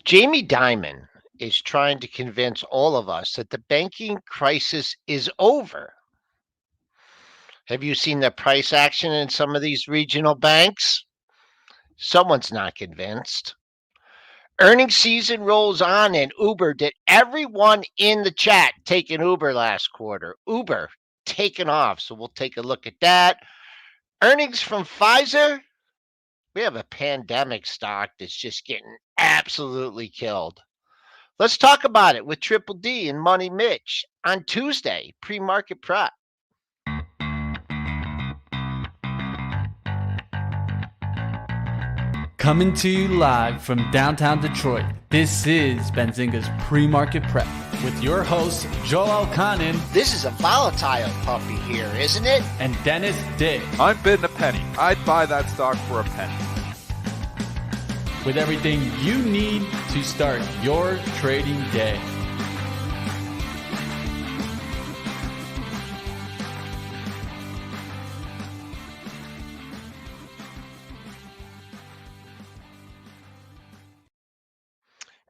Jamie Dimon is trying to convince all of us that the banking crisis is over. Have you seen the price action in some of these regional banks? Someone's not convinced. Earnings season rolls on, and Uber did everyone in the chat take an Uber last quarter. Uber taken off. So we'll take a look at that. Earnings from Pfizer. We have a pandemic stock that's just getting absolutely killed. Let's talk about it with Triple D and Money Mitch on Tuesday, pre-market prep. Coming to you live from downtown Detroit, this is Benzinga's Pre-Market Prep with your hosts, Joel Elconin. This is a volatile puppy here, isn't it? And Dennis Dick. I'm bidding a penny. I'd buy that stock for a penny. With everything you need to start your trading day.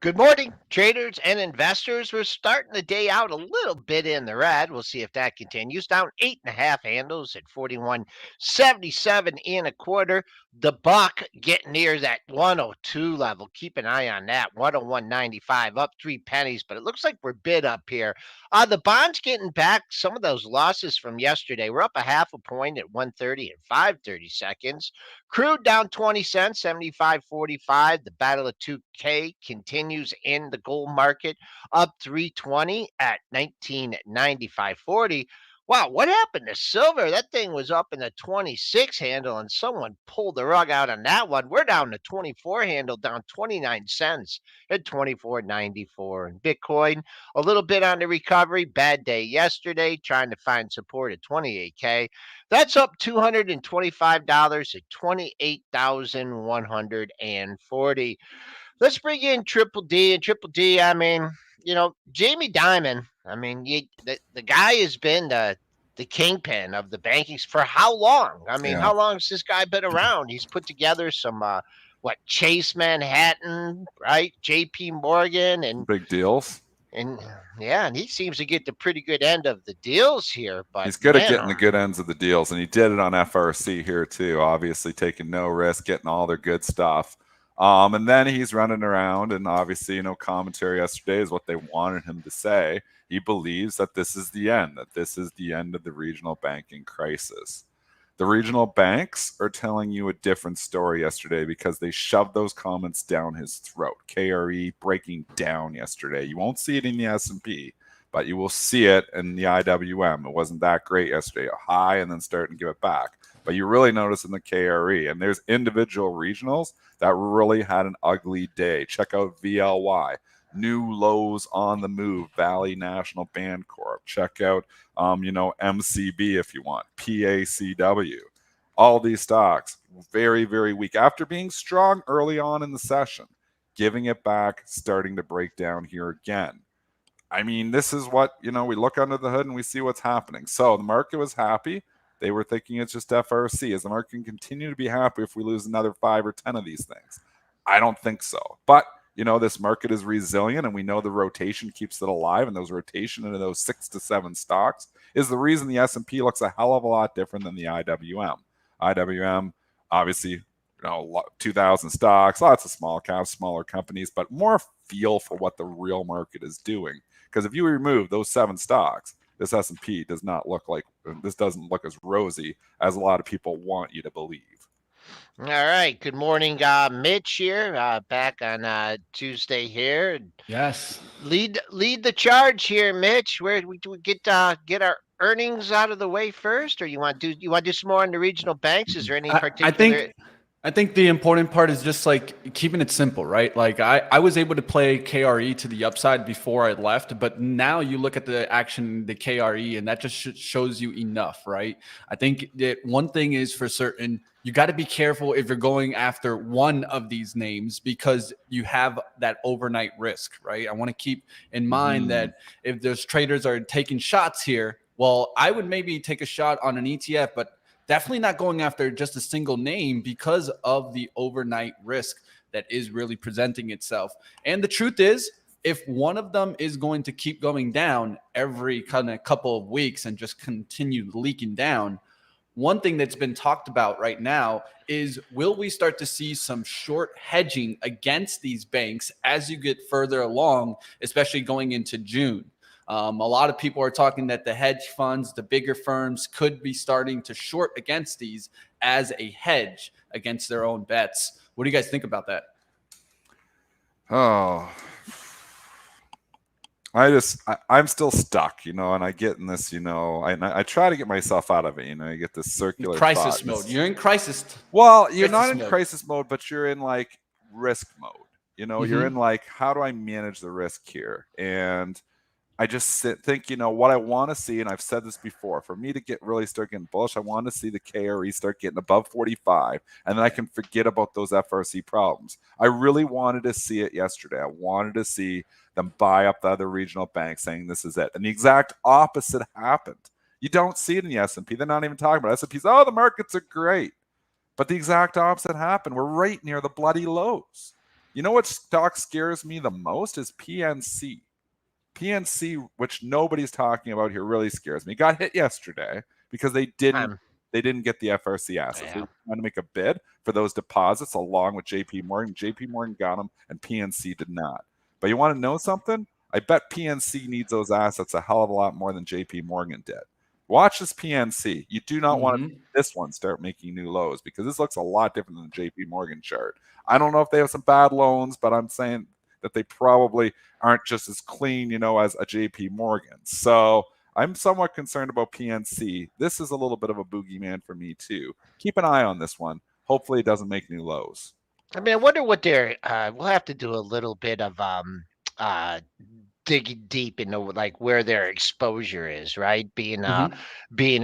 Good morning, traders and investors. We're starting the day out a little bit in the red. We'll see if that continues. Down 8.5 handles at 41.77 and a quarter. The buck getting near that 102 level. Keep an eye on that. 101.95 up 3 pennies, but it looks like we're bid up here. The bonds getting back some of those losses from yesterday. We're up a half a point at 130 and 5/30 seconds. Crude down 20 cents, 75.45. The battle of 2K continues in the gold market, up 320 at 1995.40. Wow, what happened to silver? That thing was up in the 26 handle, and someone pulled the rug out on that one. We're down to 24 handle, down 29 cents at 24.94. And Bitcoin, a little bit on the recovery. Bad day yesterday, trying to find support at 28K. That's up $225 at 28,140. Let's bring in Triple D. And Triple D, I mean, Jamie Dimon, I mean, the guy has been the kingpin of the bankings for how long? I mean, how long has this guy been around? He's put together some, Chase Manhattan, right? JP Morgan and big deals. And he seems to get the pretty good end of the deals here. But he's good at getting the good ends of the deals, and he did it on FRC here too. Obviously, taking no risk, getting all their good stuff. And then he's running around, and obviously, commentary yesterday is what they wanted him to say. He believes that this is the end, of the regional banking crisis. The regional banks are telling you a different story yesterday because they shoved those comments down his throat. KRE breaking down yesterday. You won't see it in the S&P, but you will see it in the IWM. It wasn't that great yesterday. High and then starting to give it back. But you really notice in the KRE, and there's individual regionals that really had an ugly day. Check out VLY. New lows on the move, Valley National Bancorp. Check out, MCB if you want, PACW. All these stocks, very, very weak. After being strong early on in the session, giving it back, starting to break down here again. I mean, this is what, we look under the hood and we see what's happening. So the market was happy. They were thinking it's just FRC. Is the market continue to be happy if we lose another 5 or 10 of these things? I don't think so. But this market is resilient, and we know the rotation keeps it alive, and those rotation into those 6 to 7 stocks is the reason the S&P looks a hell of a lot different than the IWM. IWM, obviously, 2,000 stocks, lots of small caps, smaller companies, but more feel for what the real market is doing. Because if you remove those 7 stocks, this S&P doesn't look as rosy as a lot of people want you to believe. All right. Good morning, Mitch here, back on Tuesday here. Yes. Lead the charge here, Mitch. Where do we get our earnings out of the way first, or you want to do some more on the regional banks? Is there any particular? I think the important part is just like keeping it simple, right? Like I was able to play KRE to the upside before I left, but now you look at the action, the KRE, and that just shows you enough, right? I think that one thing is for certain, you got to be careful if you're going after one of these names because you have that overnight risk, right? I want to keep in mind that if those traders are taking shots here, well, I would maybe take a shot on an ETF, but definitely not going after just a single name because of the overnight risk that is really presenting itself. And the truth is, if one of them is going to keep going down every kind of couple of weeks and just continue leaking down, one thing that's been talked about right now is, will we start to see some short hedging against these banks as you get further along, especially going into June? A lot of people are talking that the hedge funds, the bigger firms, could be starting to short against these as a hedge against their own bets. What do you guys think about that? Oh, I'm still stuck, and I get in this, I try to get myself out of it. You get this circular crisis thought. mode. You're in crisis. Well, you're not in crisis mode, but you're in like risk mode. You're in like, how do I manage the risk here? And I just think, what I want to see, and I've said this before, for me to really start getting bullish, I want to see the KRE start getting above 45, and then I can forget about those FRC problems. I really wanted to see it yesterday. I wanted to see them buy up the other regional banks, saying this is it. And the exact opposite happened. You don't see it in the S&P. They're not even talking about it. S&P's, oh, the markets are great. But the exact opposite happened. We're right near the bloody lows. You know what stock scares me the most is PNC. PNC, which nobody's talking about here, really scares me. Got hit yesterday because they didn't get the FRC assets. Yeah. They were trying to make a bid for those deposits along with JP Morgan. JP Morgan got them, and PNC did not. But you want to know something? I bet PNC needs those assets a hell of a lot more than JP Morgan did. Watch this PNC. You do not want to see this one start making new lows, because this looks a lot different than the JP Morgan chart. I don't know if they have some bad loans, but I'm saying that they probably aren't just as clean, as a JP Morgan. So I'm somewhat concerned about PNC. This is a little bit of a boogeyman for me too. Keep an eye on this one. Hopefully it doesn't make new lows. I mean, I wonder what they're. We'll have to do a little bit of digging deep into like where their exposure is, right? Being a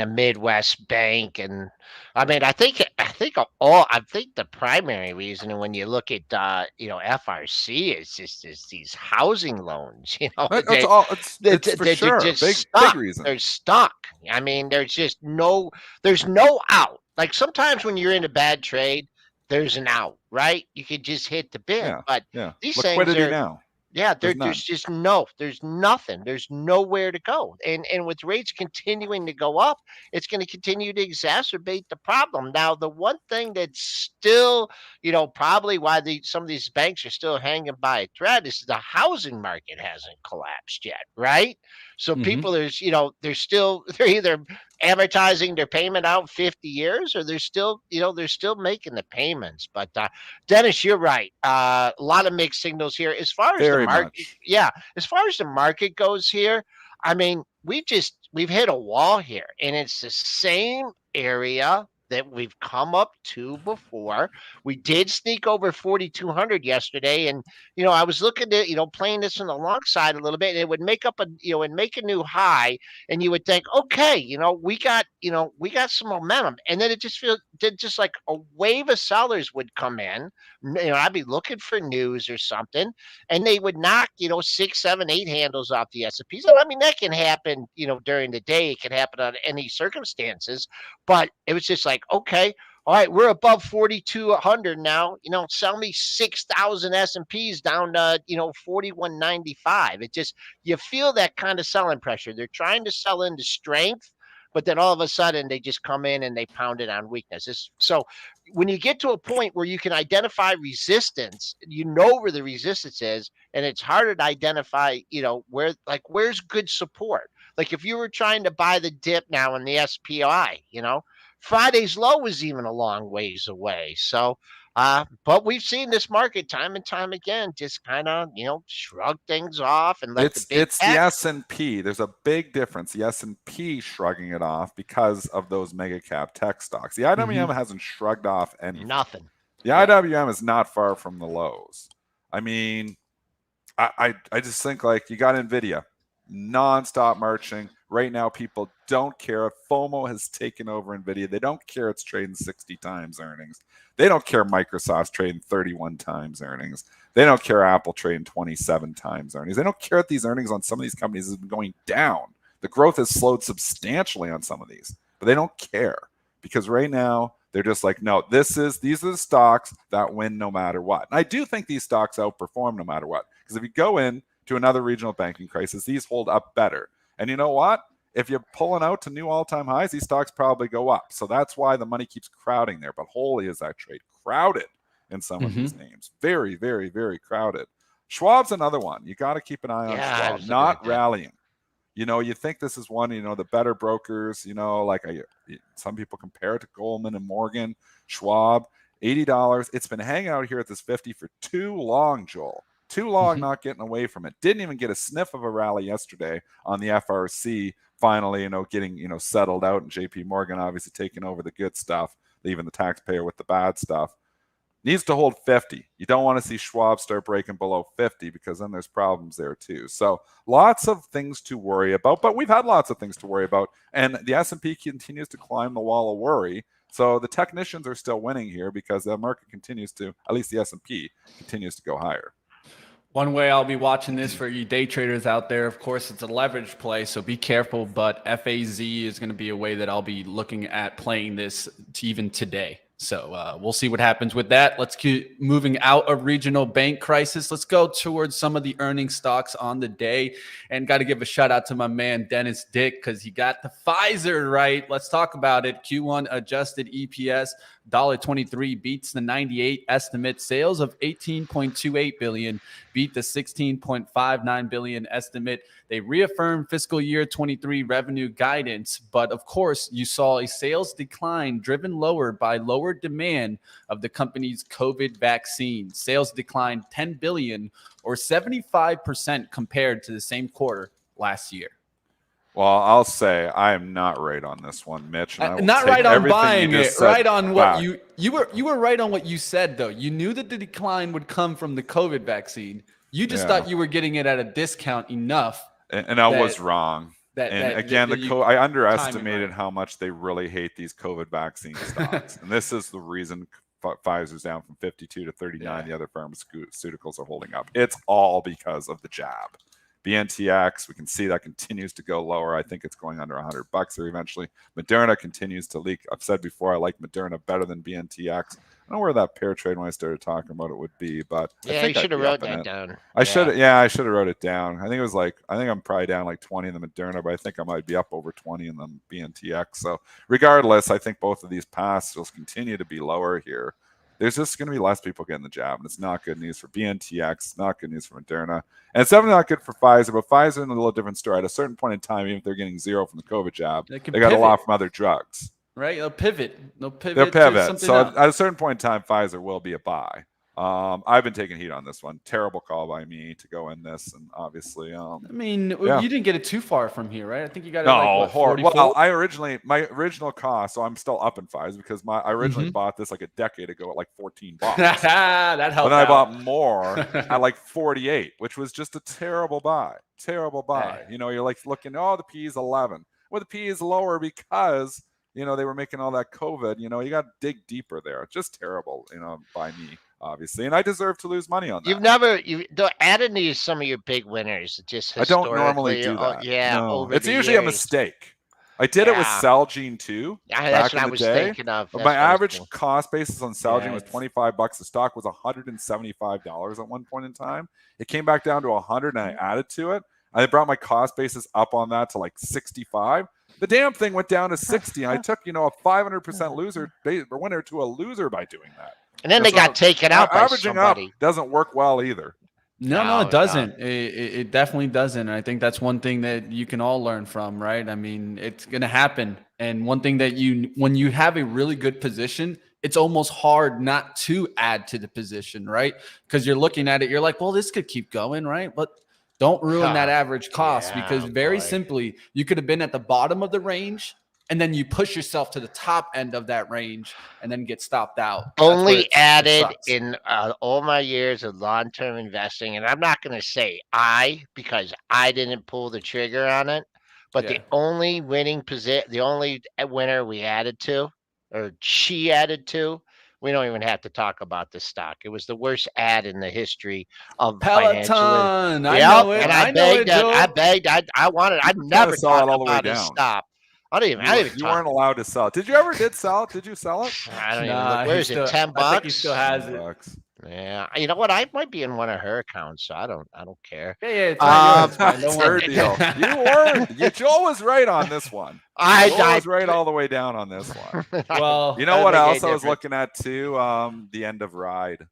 Midwest bank, and I mean, I think the primary reason, and when you look at FRC, is just these housing loans. That's all. It's for sure. Big reason. They're stuck. I mean, there's no out. Like sometimes when you're in a bad trade, there's an out, right? You could just hit the bid, but these liquidity things are now. Yeah, there's nothing. There's nowhere to go. And with rates continuing to go up, it's going to continue to exacerbate the problem. Now, the one thing that's still, probably why some of these banks are still hanging by a thread is the housing market hasn't collapsed yet, right? So people, they're either amortizing their payment out 50 years, or they're still making the payments. But Dennis, you're right. A lot of mixed signals here. As far as the market, as far as the market goes here, I mean, we've hit a wall here, and it's the same area that we've come up to before. We did sneak over 4,200 yesterday, and I was looking at playing this on the long side a little bit, and it would make up and make a new high, and you would think, okay, we got some momentum, and then it just like a wave of sellers would come in. I'd be looking for news or something, and they would knock 6, 7, 8 handles off the S&P. So I mean, that can happen during the day. It can happen under any circumstances, but it was just like, okay, all right, we're above 4,200 now. Sell me 6,000 S&Ps down to 4,195. It just, you feel that kind of selling pressure. They're trying to sell into strength, but then all of a sudden they just come in and they pound it on weaknesses. So when you get to a point where you can identify resistance, where the resistance is, and it's harder to identify, where's good support. Like if you were trying to buy the dip now in the SPY, Friday's low was even a long ways away. So, but we've seen this market time and time again just kind of, shrug things off and let the big It's the S&P. There's a big difference. The S&P shrugging it off because of those mega cap tech stocks. The IWM hasn't shrugged off anything. Nothing. The IWM is not far from the lows. I mean, I just think like you got NVIDIA nonstop marching. Right now, people don't care. FOMO has taken over NVIDIA. They don't care it's trading 60 times earnings. They don't care Microsoft's trading 31 times earnings. They don't care Apple trading 27 times earnings. They don't care that these earnings on some of these companies have been going down. The growth has slowed substantially on some of these, but they don't care because right now they're just like, no, these are the stocks that win no matter what. And I do think these stocks outperform no matter what, because if you go in to another regional banking crisis, these hold up better. And you know what? If you're pulling out to new all-time highs, these stocks probably go up. So that's why the money keeps crowding there. But holy is that trade crowded in some of these names. Very, very, very crowded. Schwab's another one. You got to keep an eye on Schwab, not rallying. You think this is one, the better brokers, some people compare it to Goldman and Morgan, Schwab, $80. It's been hanging out here at this 50 for too long, Joel. Too long not getting away from it. Didn't even get a sniff of a rally yesterday on the FRC. Finally, getting, settled out, and JP Morgan obviously taking over the good stuff, leaving the taxpayer with the bad stuff. Needs to hold 50. You don't want to see Schwab start breaking below 50, because then there's problems there too. So lots of things to worry about, but we've had lots of things to worry about. And the S&P continues to climb the wall of worry. So the technicians are still winning here, because the market continues to, at least the S&P, continues to go higher. One way I'll be watching this for you day traders out there, of course, it's a leverage play, so be careful. But FAZ is going to be a way that I'll be looking at playing this even today. So we'll see what happens with that. Let's keep moving out of regional bank crisis. Let's go towards some of the earning stocks on the day. And got to give a shout out to my man, Dennis Dick, because he got the Pfizer right. Let's talk about it. Q1 adjusted EPS, $1.23, beats the 98 estimate. Sales of $18.28 billion, beat the $16.59 billion estimate. They reaffirmed fiscal year 23 revenue guidance, but of course, you saw a sales decline driven lower by lower demand of the company's COVID vaccine. Sales declined $10 billion, or 75% compared to the same quarter last year. Well, I'll say I am not right on this one, Mitch. And I will not take right on buying it, right on what back. you were right on what you said, though. You knew that the decline would come from the COVID vaccine. You just thought you were getting it at a discount enough. And I was wrong. I underestimated how much they really hate these COVID vaccine stocks. And this is the reason Pfizer's down from 52 to 39. The other pharmaceuticals are holding up. It's all because of the jab. BNTX, we can see that continues to go lower. I think it's going under $100 or eventually. Moderna continues to leak. I've said before, I like Moderna better than BNTX. I don't know where that pair trade when I started talking about it would be, but I think you should have wrote that down. I should have wrote it down. I think I'm probably down like 20 in the Moderna, but I think I might be up over 20 in the BNTX. So regardless, I think both of these paths will continue to be lower here. There's just going to be less people getting the jab, and it's not good news for BNTX, not good news for Moderna, and it's definitely not good for Pfizer. But Pfizer in a little different story. At a certain point in time, even if they're getting zero from the COVID jab, they got a lot from other drugs. Right? They'll pivot. They'll pivot. So at a certain point in time, Pfizer will be a buy. I've been taking heat on this one. Terrible call by me to go in this, and obviously, you didn't get it too far from here, right? I think you got it horrible. Well, my original cost, so I'm still up in Pfizer because I originally bought this like a decade ago at like $14. That helped. But then I bought more at like 48, which was just a terrible buy. Terrible buy. Hey. You're like looking, the P is 11. Well, the P is lower because they were making all that COVID. You got to dig deeper there. Just terrible, by me. Obviously, and I deserve to lose money on that. You've added these some of your big winners. Just I don't normally do that. It's usually a mistake. I did it with Celgene too. That's what I was thinking of. My average cost basis on Celgene was $25. The stock was $175 at one point in time. It came back down to 100, and I added to it. I brought my cost basis up on that to like 65. The damn thing went down to 60, and I took a 500% winner to a loser by doing that. And then they got taken out by somebody. Up doesn't work well either. No, it doesn't. It definitely doesn't. And I think that's one thing that you can all learn from, right? I mean, it's going to happen. And one thing that when you have a really good position, it's almost hard not to add to the position, right? Because you're looking at it, you're like, well, this could keep going, right? But don't ruin that average cost because very simply, you could have been at the bottom of the range, and then you push yourself to the top end of that range and then get stopped out. Only added in all my years of long-term investing, and I'm not going to say because I didn't pull the trigger on it, but the only winning position, the only winner we added to, or she added to, we don't even have to talk about the stock. It was the worst ad in the history of Peloton. I know it. And I begged. I wanted. I'd never talk about a stop. I don't even You talk. weren't allowed to sell it. Did you sell it? Did you sell it? I don't even Nah, look. Where he is it? still, 10 I think he still bucks? has it. $10. Yeah. You know what? I might be in one of her accounts, so I don't care. Yeah, it's not yours, man. Don't It's her worry. deal. You were. Joel was right on this one. Joel was right all the way down on this one. Well, You know what else I was looking at too? The end of Ride.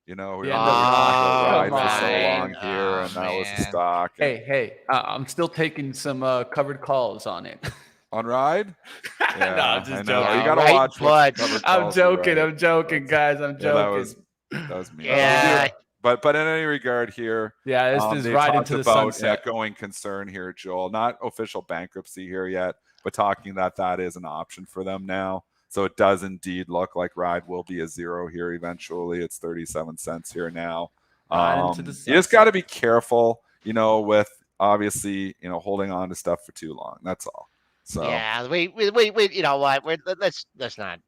We The were end of talking about Ride. Ride Come for so on. long here, Oh, and that was a man. stock. And Hey, I'm still taking some covered calls on it. on Ride? Yeah, No, I'm just I know. joking. You got to Right, watch what covered I'm calls you joking. write. I'm joking, guys. I'm Yeah, joking. that was me. Yeah. But in any regard here, Yeah, this is they right talked into the about sunset. going concern here, Joel. Not official bankruptcy here yet, but talking that is an option for them now. So it does indeed look like Ride will be a zero here eventually. It's 37 cents here now. Right into the You just got to sunset. be careful, with obviously, holding on to stuff for too long. That's all. So Yeah, we you know what? Let's not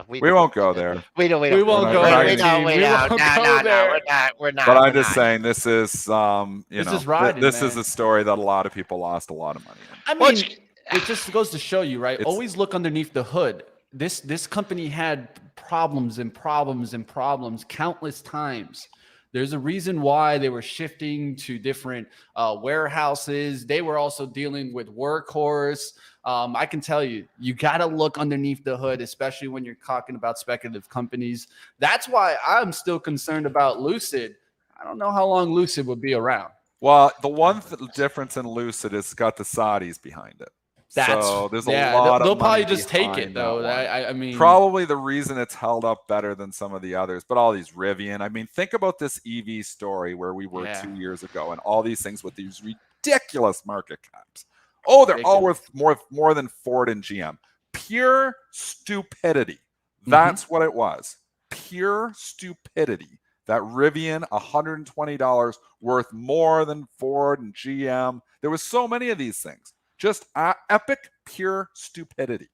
we won't go there. We don't We go won't there. go there, We don't. team. We won't go there. We're not. But I'm we're just not. saying this is This is riding, this is man. a story that a lot of people lost a lot of money in. I Well, mean, it just goes to show you, right? Always look underneath the hood. This company had problems and problems and problems countless times. There's a reason why they were shifting to different warehouses. They were also dealing with Workhorse. I can tell you, you got to look underneath the hood, especially when you're talking about speculative companies. That's why I'm still concerned about Lucid. I don't know how long Lucid would be around. Well, the one difference in Lucid is it's got the Saudis behind it. So there's a lot of they'll money probably just take it behind though. that one. I mean, Probably the reason it's held up better than some of the others, but all these Rivian. I mean, think about this EV story where we were 2 years ago, and all these things with these ridiculous market caps. Oh, they're all worth more than Ford and GM. Pure stupidity. That's what it was. Pure stupidity. That Rivian, $120 worth more than Ford and GM. There was so many of these things. Just epic, pure stupidity.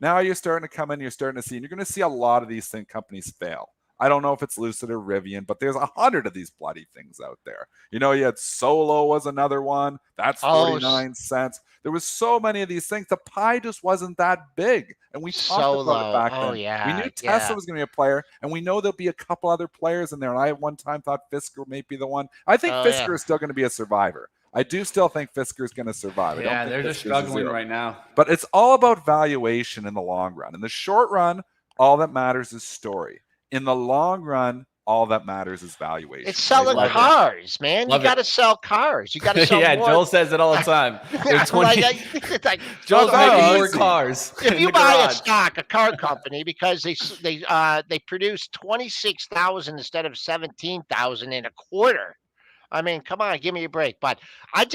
Now you're starting to come in, you're starting to see, and you're going to see a lot of these companies fail. I don't know if it's Lucid or Rivian, but there's 100 of these bloody things out there. You had Solo was another one. That's 49 cents. There was so many of these things. The pie just wasn't that big. And we talked about it back then. Yeah, we knew Tesla was going to be a player, and we know there'll be a couple other players in there. And I at one time thought Fisker may be the one. I think Fisker is still going to be a survivor. I do still think Fisker is going to survive. Yeah, they're just struggling right now. But it's all about valuation in the long run. In the short run, all that matters is story. In the long run, all that matters is valuation. It's selling cars, man. You got to sell cars. You got to sell more. Joel says it all the time. Joel's making more cars. If you buy a stock, a car company, because they produce 26,000 instead of 17,000 in a quarter. I mean, come on, give me a break. But I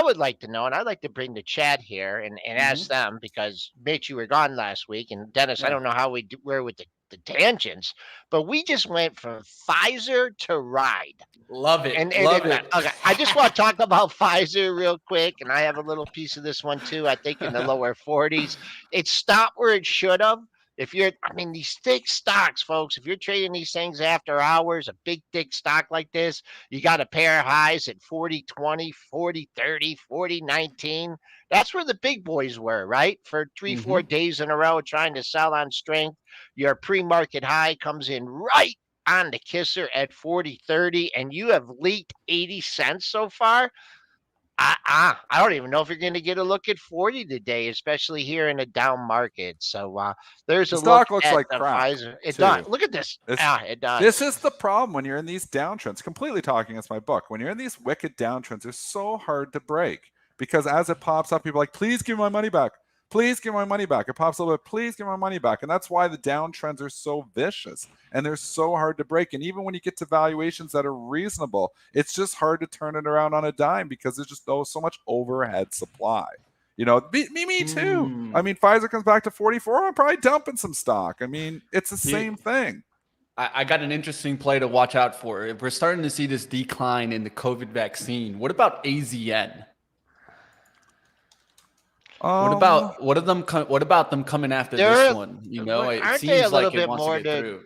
would like to know, and I'd like to bring the chat here and ask them, because Mitch, you were gone last week, and Dennis, I don't know how we were with the tangents, but we just went from Pfizer to Ride. Love it. Okay, I just want to talk about Pfizer real quick, and I have a little piece of this one too. I think in the lower 40s, it stopped where it should have. These thick stocks, folks, if you're trading these things after hours, a big, thick stock like this, you got a pair of highs at 40.20, 40.30, 40.19. That's where the big boys were, right? For 3-4 days in a row trying to sell on strength. Your pre-market high comes in right on the kisser at 40.30, and you have leaked 80 cents so far. I don't even know if you're going to get a look at 40 today, especially here in a down market. So there's a stock look looks at like the crap. Pfizer. It does. Look at this. It does. This is the problem when you're in these downtrends. Completely talking against my book. When you're in these wicked downtrends, they're so hard to break, because as it pops up, people are like, please give me my money back. Please give my money back. It pops a little bit. Please give my money back. And that's why the downtrends are so vicious and they're so hard to break. And even when you get to valuations that are reasonable, it's just hard to turn it around on a dime, because there's just so much overhead supply. Me too. I mean, Pfizer comes back to 44. I'm probably dumping some stock. I mean, it's the same thing. I got an interesting play to watch out for. If we're starting to see this decline in the COVID vaccine, what about AZN? What about what about them coming after this one? You know, it Aren't they a seems little like it bit wants to more get to? through.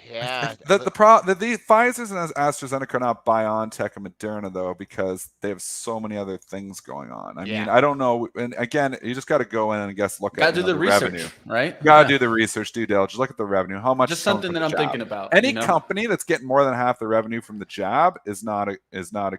Yeah, The Pfizer's and AstraZeneca are not BioNTech and Moderna though, because they have so many other things going on. I mean, I don't know. And again, you just got to go in and look Gotta at do the research, revenue. right? You gotta do the research, due diligence. Look at the revenue. How much Just is coming something from that the I'm jab? thinking about. Any company that's getting more than half the revenue from the jab is not a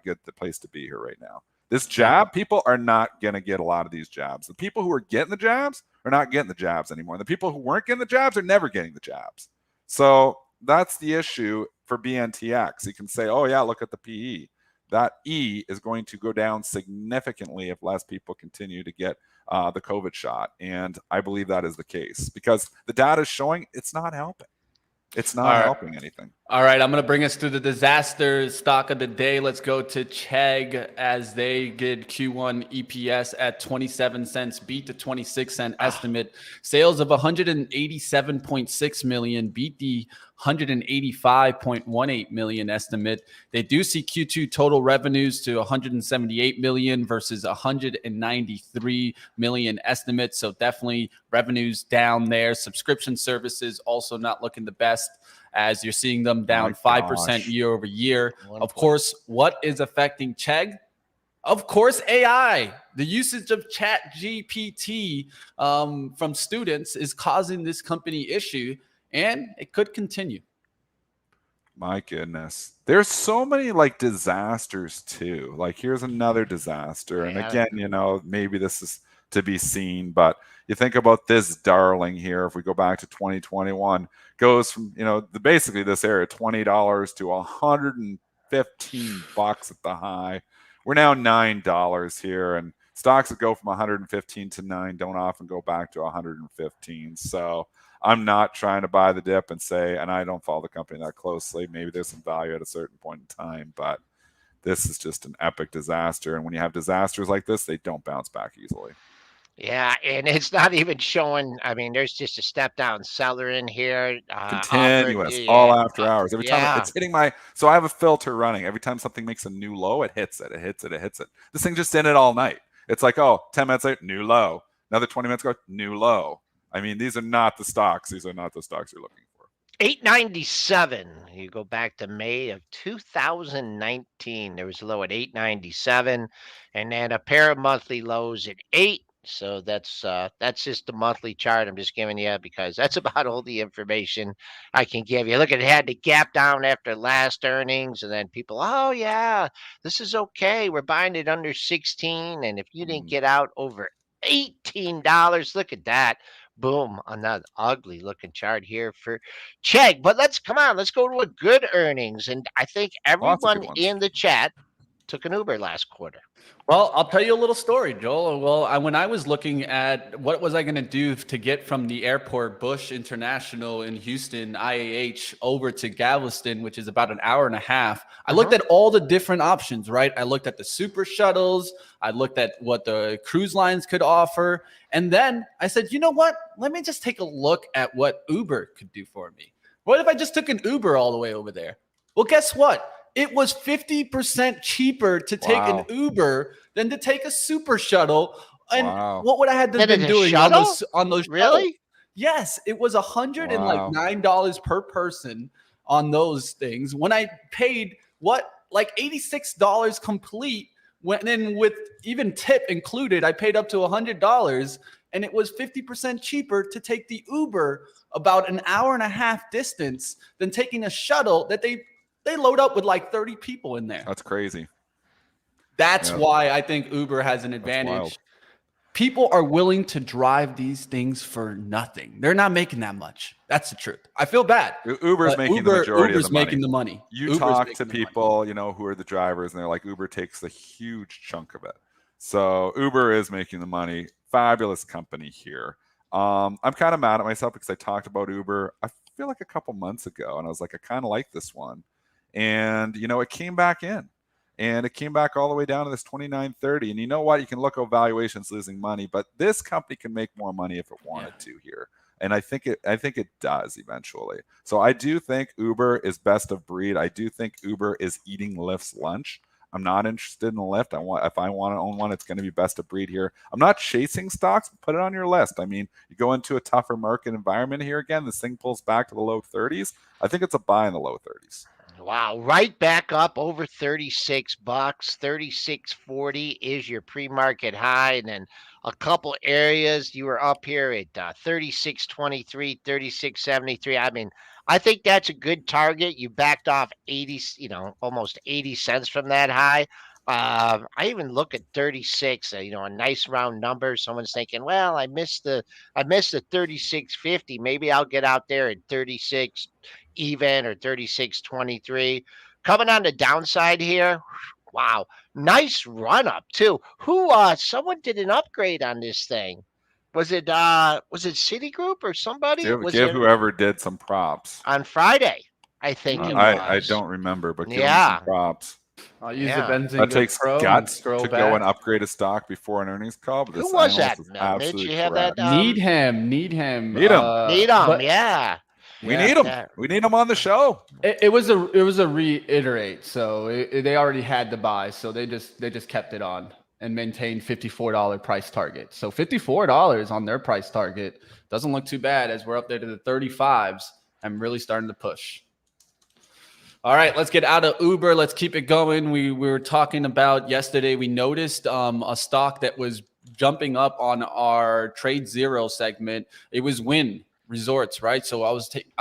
good place to be here right now. This jab, people are not going to get a lot of these jabs. The people who are getting the jabs are not getting the jabs anymore. The people who weren't getting the jabs are never getting the jabs. So that's the issue for BNTX. You can say, oh, yeah, look at the PE. That E is going to go down significantly if less people continue to get the COVID shot. And I believe that is the case because the data is showing it's not helping. It's not helping anything. All right, I'm going to bring us through the disaster stock of the day. Let's go to Chegg as they did Q1 EPS at 27 cents, beat the 26-cent estimate. Sales of 187.6 million, beat the 185.18 million estimate. They do see Q2 total revenues to 178 million versus 193 million estimate. So definitely revenues down there. Subscription services also not looking the best, as you're seeing them down 5% year over year. Of course, what is affecting Chegg? Of course, AI. The usage of Chat GPT from students is causing this company issue, and it could continue. My goodness. There's so many disasters too. Like here's another disaster. And again, maybe this is to be seen, but you think about this darling here. If we go back to 2021, goes from, basically this area, $20 to $115 at the high. We're now $9 here, and stocks that go from 115 to 9 don't often go back to 115. So I'm not trying to buy the dip and say, and I don't follow the company that closely, maybe there's some value at a certain point in time, but this is just an epic disaster. And when you have disasters like this, they don't bounce back easily. Yeah, and it's not even showing. I mean, there's just a step down seller in here. Continuous, all after hours. Every time it's hitting so I have a filter running. Every time something makes a new low, it hits it. It hits it. It hits it. This thing just in it all night. It's like, 10 minutes later, new low. Another 20 minutes ago, new low. I mean, these are not the stocks. These are not the stocks you're looking for. 897. You go back to May of 2019. There was a low at 897, and then a pair of monthly lows at 8. So that's just the monthly chart. I'm just giving you because that's about all the information I can give you. Look, it had to gap down after last earnings, and then people, oh yeah, this is okay. We're buying it under 16, and if you didn't get out over $18, look at that. Boom, on that ugly looking chart here for Chegg. But let's go to a good earnings. And I think everyone in the chat took an Uber last quarter. Well, I'll tell you a little story, Joel. Well, when I was looking at what was I going to do to get from the airport, Bush International in Houston, IAH, over to Galveston, which is about an hour and a half, I looked at all the different options, right? I looked at the super shuttles. I looked at what the cruise lines could offer. And then I said, you know what? Let me just take a look at what Uber could do for me. What if I just took an Uber all the way over there? Well, guess what? It was 50% cheaper to take an Uber than to take a super shuttle. And what would I have been doing on those really? shuttles? Yes, it was $109 per person on those things. When I paid $86 complete, when in with even tip included, I paid up to $100, and it was 50% cheaper to take the Uber about an hour and a half distance than taking a shuttle that they load up with 30 people in there. That's crazy. That's why I think Uber has an advantage. People are willing to drive these things for nothing. They're not making that much. That's the truth. I feel bad. Uber's making the majority of the money. Making the money. You talk to people, who are the drivers, and they're like, Uber takes a huge chunk of it. So Uber is making the money. Fabulous company here. I'm kind of mad at myself because I talked about Uber, I feel like a couple months ago, and I was like, I kind of like this one. And, it came back in. And it came back all the way down to this 29.30. And you know what? You can look at valuations losing money, but this company can make more money if it wanted to here. And I think it does eventually. So I do think Uber is best of breed. I do think Uber is eating Lyft's lunch. I'm not interested in a lift. If I want to own one, it's going to be best of breed here. I'm not chasing stocks, but put it on your list. I mean, you go into a tougher market environment here again, this thing pulls back to the low 30s. I think it's a buy in the low 30s. Wow, right back up over $36, 36.40 is your pre-market high, and then a couple areas you were up here at 36.23, 36.73. I mean, I think that's a good target. You backed off 80, almost 80 cents from that high. I even look at 36, a nice round number. Someone's thinking, well, I missed the 36.50. Maybe I'll get out there at 36 even or 36.23. Coming on the downside here. Wow, nice run up too. Someone did an upgrade on this thing. Was it Citigroup or somebody? Was Give it whoever did some props. on Friday? I think it I was. don't remember, but give them some props. I'll use the Yeah. Benzinga That takes Pro and guts scroll to back. go and upgrade a stock before an earnings call. But Who this was that? analyst is Mitch, absolutely you have that? correct. Need him. Need him. Need 'em, But yeah. We yeah. need him. Yeah. We need him on the show. It was a reiterate, so they already had the buy, so they just kept it on and maintained $54 price target. So $54 on their price target doesn't look too bad as we're up there to the 35s and really starting to push. All right, let's get out of Uber. Let's keep it going. We were talking about yesterday. We noticed a stock that was jumping up on our TradeZero segment. It was Wynn Resorts, right? So I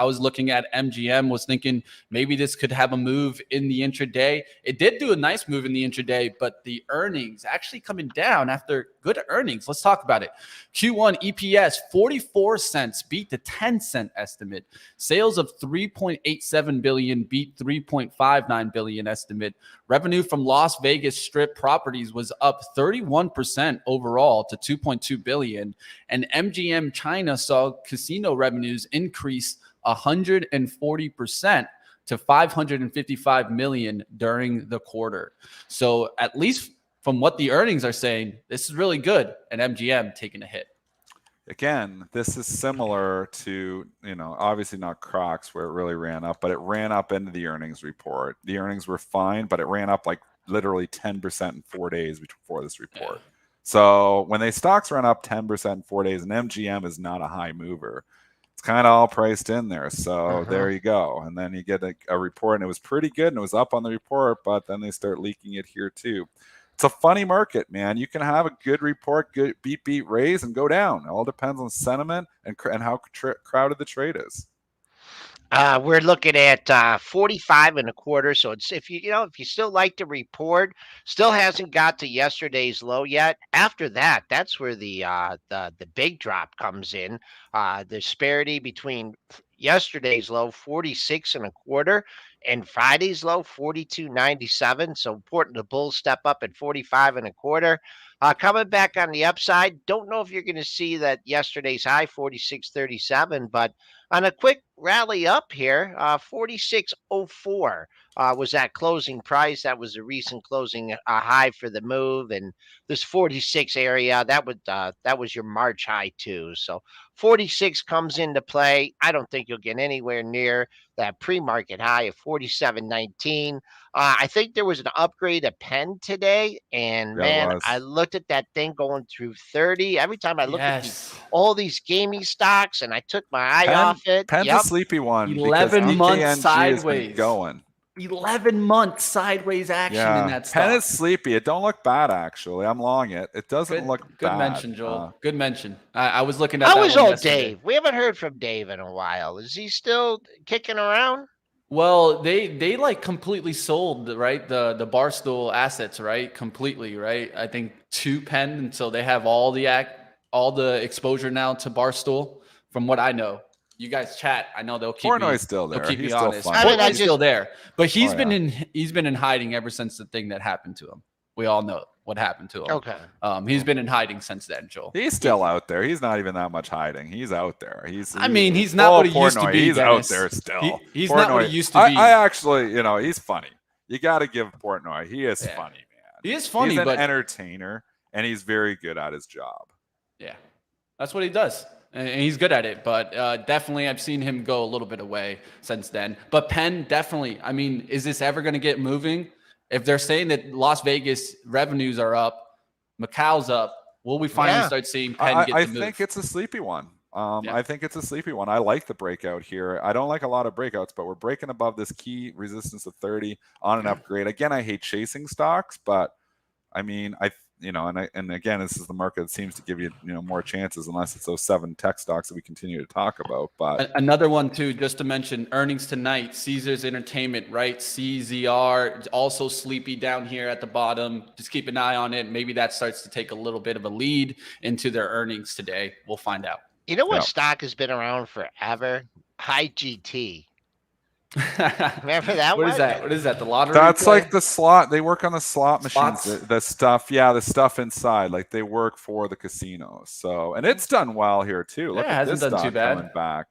was looking at MGM, was thinking maybe this could have a move in the intraday. It did do a nice move in the intraday, but the earnings actually coming down after good earnings. Let's talk about it. Q1 EPS 44 cents beat the 10-cent estimate. Sales of 3.87 billion beat 3.59 billion estimate. Revenue from Las Vegas Strip properties was up 31% overall to 2.2 billion, and MGM China saw casino revenues increase 140% to 555 million during the quarter. So at least from what the earnings are saying, this is really good, and MGM taking a hit. Again, this is similar to, obviously not Crocs where it really ran up, but it ran up into the earnings report. The earnings were fine, but it ran up like literally 10% in 4 days before this report. Yeah. So when stocks run up 10% in 4 days, and MGM is not a high mover, it's kind of all priced in there. So there you go. And then you get a report, and it was pretty good, and it was up on the report, but then they start leaking it here too. It's a funny market, man. You can have a good report, good beat, raise, and go down. It all depends on sentiment and how crowded the trade is. We're looking at 45 and a quarter. So it's if you still like the report, still hasn't got to yesterday's low yet. After that, that's where the big drop comes in. The disparity between yesterday's low 46 and a quarter and Friday's low 42.97. So important the bulls step up at 45 and a quarter. Coming back on the upside, don't know if you're going to see that yesterday's high 46.37, but on a quick rally up here, 46.04 was that closing price. That was the recent closing high for the move, and this 46 area that was your March high too. So 46 comes into play. I don't think you'll get anywhere near that pre-market high of 47.19. I think there was an upgrade of Penn today, and man, I looked at that thing going through 30. Every time I look at all these gaming stocks, and I took my eye off it. Penn's a sleepy one. 11 months sideways. Going 11 months sideways action in that stock. Penn is sleepy. It don't look bad, actually. I'm long it. It doesn't look bad. Good mention, Joel. Good mention. I was looking at How that is one old yesterday. Dave? We haven't heard from Dave in a while. Is he still kicking around? Well, they like completely sold, right? The Barstool assets, right? Completely, right? I think to Penn, and so they have all the exposure now to Barstool. From what I know, you guys chat. I know they'll keep Portnoy's still there. They'll keep He's me still honest. fine. Portnoy's still there, but he's been in hiding ever since the thing that happened to him. We all know what happened to him. Okay. He's been in hiding since then, Joel. He's still out there. He's not even that much hiding. He's out there. He's not what he used to be. He's Dennis. out there still. He's Portnoy, not what he used to be. I actually, he's funny. You got to give Portnoy. He is funny, man. He is funny, he's an but entertainer, and he's very good at his job. Yeah, that's what he does. And he's good at it, but definitely I've seen him go a little bit away since then. But Penn, definitely. I mean, is this ever going to get moving? If they're saying that Las Vegas revenues are up, Macau's up, will we finally start seeing Penn get I the move? think it's a sleepy one. I think it's a sleepy one. I like the breakout here. I don't like a lot of breakouts, but we're breaking above this key resistance of 30 on an upgrade. Again, I hate chasing stocks, but I mean, and again, this is the market that seems to give you, more chances, unless it's those 7 tech stocks that we continue to talk about. But another one too, just to mention, earnings tonight, Caesars Entertainment, right? CZR, also sleepy down here at the bottom. Just keep an eye on it. Maybe that starts to take a little bit of a lead into their earnings today. We'll find out. You know what stock has been around forever? High GT. Remember that What one? is that? What is that? The lottery? That's play? like the slot. They work on the slot Slots? machines. The stuff, the stuff inside. Like they work for the casinos. So, and it's done well here too. Look at this stock coming back.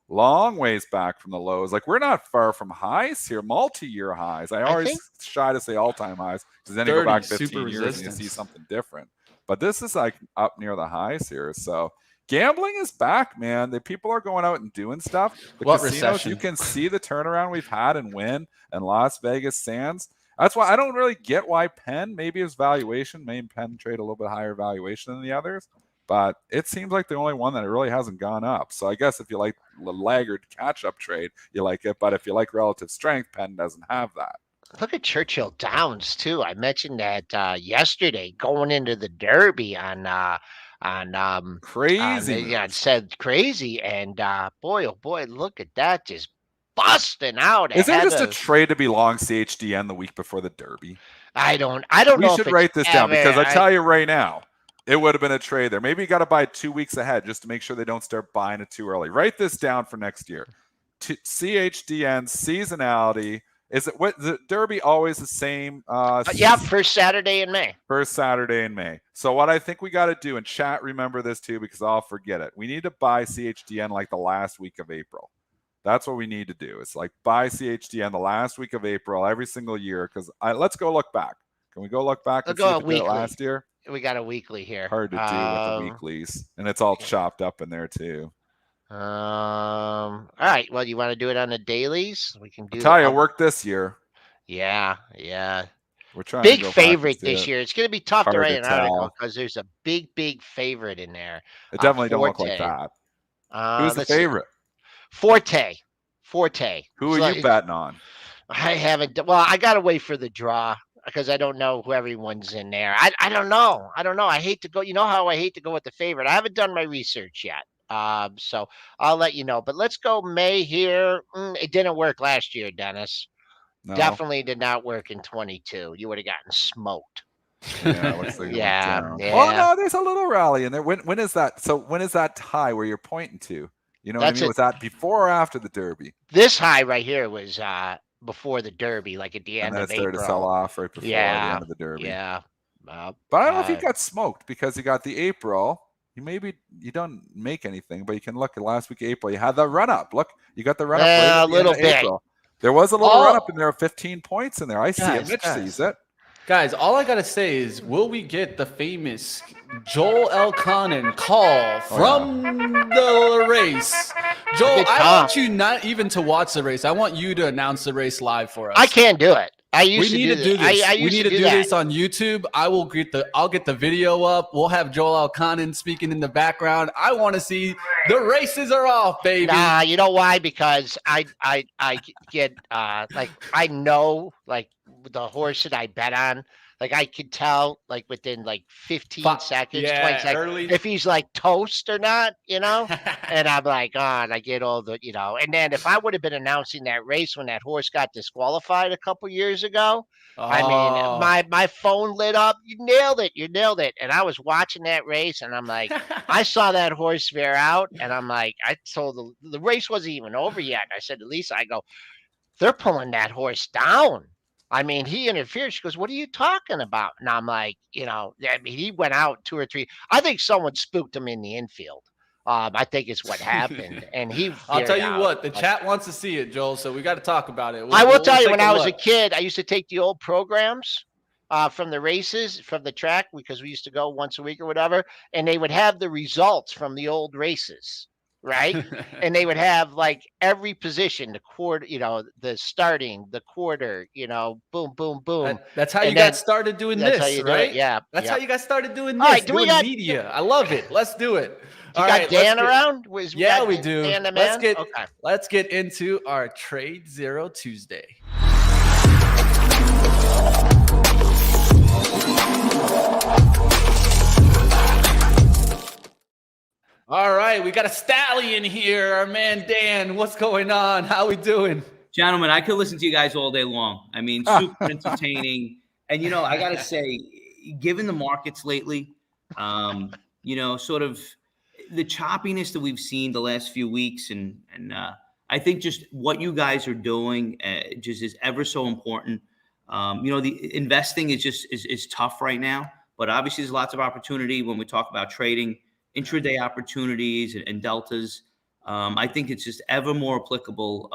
Long ways back from the lows. Like we're not far from highs here, multi-year highs. I always shy to say all-time highs because then you go back 15 years and you see something different. But this is like up near the highs here. So gambling is back, man. The people are going out and doing stuff. The casinos, recession? You can see the turnaround we've had in Wynn and Las Vegas Sands. That's why I don't really get why Penn, maybe his valuation, maybe Penn trade a little bit higher valuation than the others, but it seems like the only one that it really hasn't gone up. So I guess if you like the laggard catch-up trade, you like it. But if you like relative strength, Penn doesn't have that. Look at Churchill Downs too. I mentioned that yesterday going into the Derby on crazy. It said crazy, and boy, oh boy, look at that, just busting out. Is there just a trade to be long CHDN the week before the Derby? I don't know. We should write this down because I tell you right now, it would have been a trade there. Maybe you got to buy 2 weeks ahead just to make sure they don't start buying it too early. Write this down for next year. CHDN seasonality. Is it what the Derby always the same? First Saturday in May. First Saturday in May. So what I think we got to do, and chat, remember this too, because I'll forget it. We need to buy CHDN like the last week of April. That's what we need to do. It's like buy CHDN the last week of April every single year. Because let's go look back. Can we go look back and see if we did it last year? We got a weekly here. Hard to do with the weeklies, and it's all chopped up in there too. All right. Well, you want to do it on the dailies? We can do. I'll tell you, work this year. Yeah. We're trying. Big favorite this year. It's going to be tough to write an article because there's a big favorite in there. It definitely don't look like that. Who's the favorite? Forte. Who are you betting on? I haven't. Well, I got to wait for the draw because I don't know who everyone's in there. I don't know. I hate to go. You know how I hate to go with the favorite. I haven't done my research yet. So I'll let you know. But let's go May here. It didn't work last year, Dennis. No. Definitely did not work in 22. You would have gotten smoked. Yeah, looks like yeah. Oh no, there's a little rally in there. When is that? So when is that high where you're pointing to? You know what I mean? Was that before or after the Derby? This high right here was before the Derby, like at the end of April. And then it started to sell off right before the end of the Derby. Yeah. But I don't know if he got smoked because he got the April. You don't make anything, but you can look at last week of April. You had the run up. Look, you got the run up a little bit. April. There was a little run up in there of 15 points in there. I see it. Mitch sees it. Guys, all I gotta say is, will we get the famous Joel Elconin call from the race? Joel, I want you not even to watch the race. I want you to announce the race live for us. I can't do it. We need to do this. We need to do this on YouTube. I'll get the video up. We'll have Joel Elconin speaking in the background. I want to see the races are off, baby. Nah, you know why? Because I get I know the horse that I bet on. Like I could tell within 15 seconds, 20 seconds if he's toast or not, and I'm I get all the, and then if I would have been announcing that race when that horse got disqualified a couple years ago, I mean, my phone lit up. You nailed it. And I was watching that race and I'm like, I saw that horse veer out and I'm like, I told the race wasn't even over yet. I said, at least they're pulling that horse down. I mean, he interfered. She goes, what are you talking about? And I'm like, he went out 2 or 3. I think someone spooked him in the infield. I think it's what happened. And I'll tell you what, the chat wants to see it, Joel. So we got to talk about it. I will tell you, when I was a kid, I used to take the old programs from the races, from the track, because we used to go once a week or whatever. And they would have the results from the old races. right? And they would have like every position, the quarter, the starting, the quarter, boom, boom, boom. That's how And you got then started doing that's how this, you do it. right? Yeah. That's how Yep. you got started doing All this, right. Do we doing got, media. I love it. Let's do it. you All got right, let's Dan get. around? We Yeah, got we do. Dan the Let's man? get Okay. let's get into our TradeZero Tuesday. All right, we got a stallion here, our man Dan. What's going on? How we doing? Gentlemen, I could listen to you guys all day long. I mean, super entertaining. And, I got to say, given the markets lately, sort of the choppiness that we've seen the last few weeks, and I think just what you guys are doing just is ever so important. The investing is tough right now, but obviously there's lots of opportunity when we talk about trading, intraday opportunities and deltas. I think it's just ever more applicable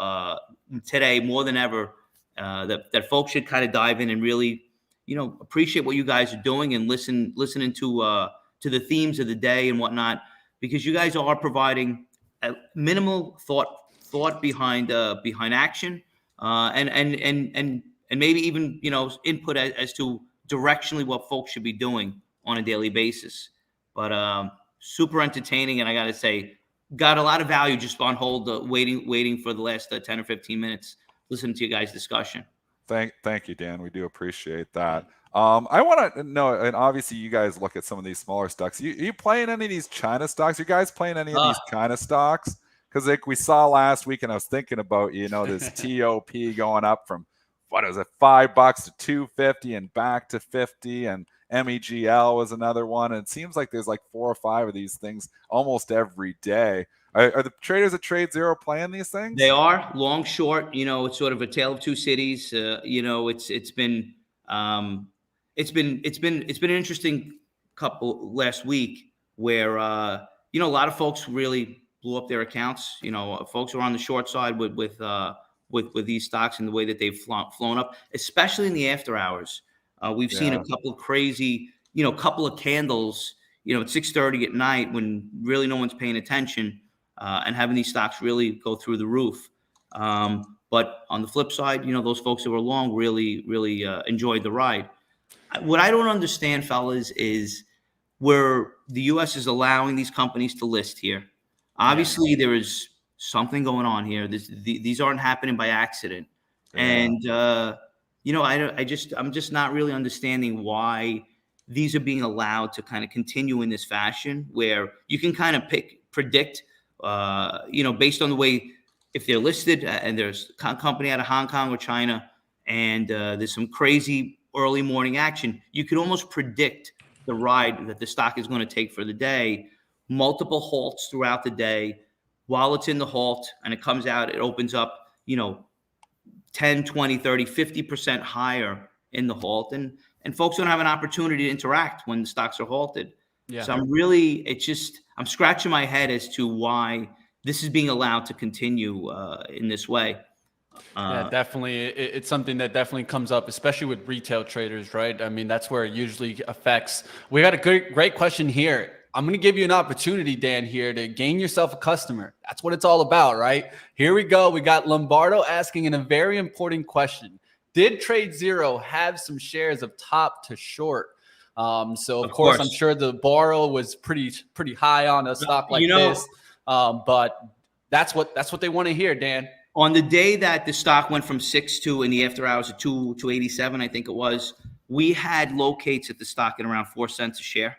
today more than ever that folks should kind of dive in and really, appreciate what you guys are doing and listening to the themes of the day and whatnot, because you guys are providing a minimal thought behind action and maybe even input as to directionally what folks should be doing on a daily basis. But super entertaining, and I got to say, got a lot of value just on hold, waiting for the last 10 or 15 minutes, listening to you guys' discussion. Thank you, Dan. We do appreciate that. I want to know, and obviously you guys look at some of these smaller stocks. You playing any of these China stocks? You guys playing any of these China stocks? Because like we saw last week, and I was thinking about this TOP going up from what is it, $5 to $2.50 and back to 50, and MEGL was another one. And it seems like there's like 4 or 5 of these things almost every day. Are the traders at TradeZero playing these things? They are long, short. It's sort of a tale of two cities. It's been an interesting couple last week where a lot of folks really blew up their accounts. Folks are on the short side with these stocks and the way that they've flown up, especially in the after hours. We've seen a couple of crazy, couple of candles, at 6:30 at night when really no one's paying attention. And having these stocks really go through the roof. But on the flip side, those folks that were long really enjoyed the ride. What I don't understand, fellas, is where the U.S. is allowing these companies to list here. Obviously, there is something going on here. These aren't happening by accident. Yeah. And, I'm just not really understanding why these are being allowed to kind of continue in this fashion where you can kind of predict based on the way, if they're listed and there's a company out of Hong Kong or China, and there's some crazy early morning action, you could almost predict the ride that the stock is going to take for the day, multiple halts throughout the day. While it's in the halt and it comes out, it opens up, 10, 20, 30, 50% higher in the halt. And folks don't have an opportunity to interact when the stocks are halted. Yeah. So I'm scratching my head as to why this is being allowed to continue in this way. Yeah, definitely. It's something that definitely comes up, especially with retail traders, right? I mean, that's where it usually affects. We got a great question here. I'm going to give you an opportunity, Dan, here to gain yourself a customer. That's what it's all about, right? Here we go. We got Lombardo asking a very important question. Did TradeZero have some shares of top to short? So of course, I'm sure the borrow was pretty high on a stock like this. But that's what they want to hear, Dan. On the day that the stock went from 6 in the after hours to 287, I think it was, we had locates at the stock at around 4 cents a share.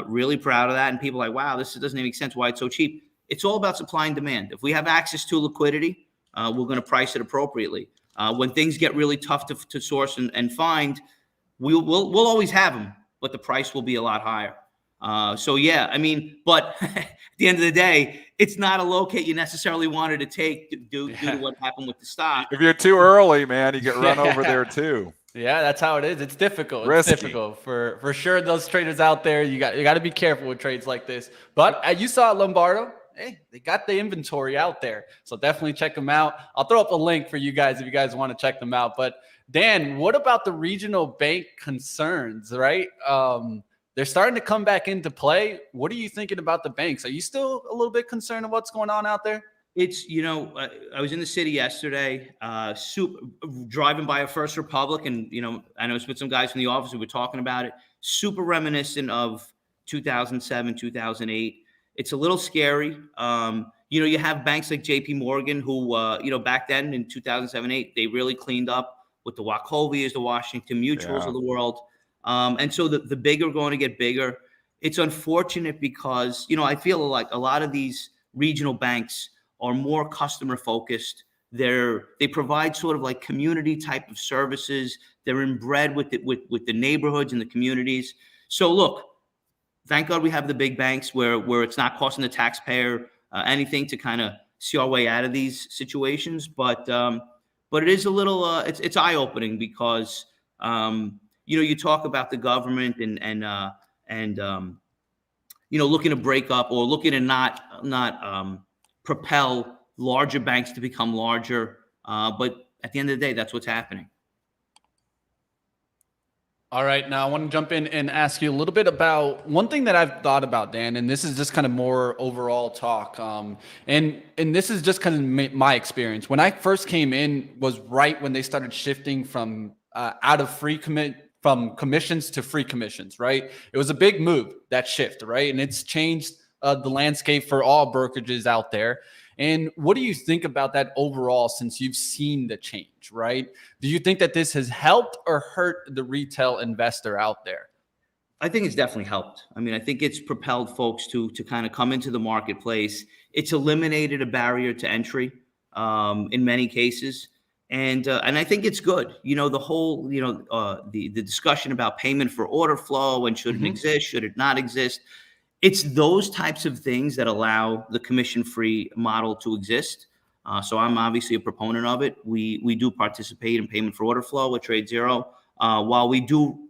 Really proud of that. And people are like, wow, this doesn't even make sense why it's so cheap. It's all about supply and demand. If we have access to liquidity, we're going to price it appropriately. When things get really tough to source and find, we'll always have them, but the price will be a lot higher. But at the end of the day, it's not a locate you necessarily wanted to take due to what happened with the stock. If you're too early, man, you get run over there too. Yeah, that's how it is. It's difficult. Risky. It's difficult for sure. Those traders out there, you got to be careful with trades like this. But you saw Lombardo. Hey, they got the inventory out there, so definitely check them out. I'll throw up a link for you guys if you guys want to check them out. But Dan, what about the regional bank concerns? Right, they're starting to come back into play. What are you thinking about the banks? Are you still a little bit concerned of what's going on out there? It's, I was in the city yesterday, driving by a First Republic, and, I know with some guys from the office who were talking about it, super reminiscent of 2007, 2008. It's a little scary. You have banks like JP Morgan who, back then in 2007, 8, they really cleaned up with the Wachovias, the Washington Mutuals of the world. And so the big are going to get bigger. It's unfortunate because, I feel like a lot of these regional banks are more customer focused. They provide sort of like community type of services. They're inbred with the neighborhoods and the communities. So look, thank God we have the big banks where it's not costing the taxpayer anything to kind of see our way out of these situations. But it is a little it's eye opening because you talk about the government and looking to break up or looking to not propel larger banks to become larger. But at the end of the day, that's what's happening. All right. Now I want to jump in and ask you a little bit about one thing that I've thought about, Dan, and this is just kind of more overall talk. And this is just kind of my experience. When I first came in was right when they started shifting from out of from commissions to free commissions, right? It was a big move, that shift, right? And it's changed the landscape for all brokerages out there. And what do you think about that overall since you've seen the change, right? Do you think that this has helped or hurt the retail investor out there? I think it's definitely helped. I mean, I think it's propelled folks to kind of come into the marketplace. It's eliminated a barrier to entry in many cases. And I think it's good. The whole, the discussion about payment for order flow and should it exist, should it not exist. It's those types of things that allow the commission-free model to exist. So I'm obviously a proponent of it. We do participate in payment for order flow with TradeZero. While we do,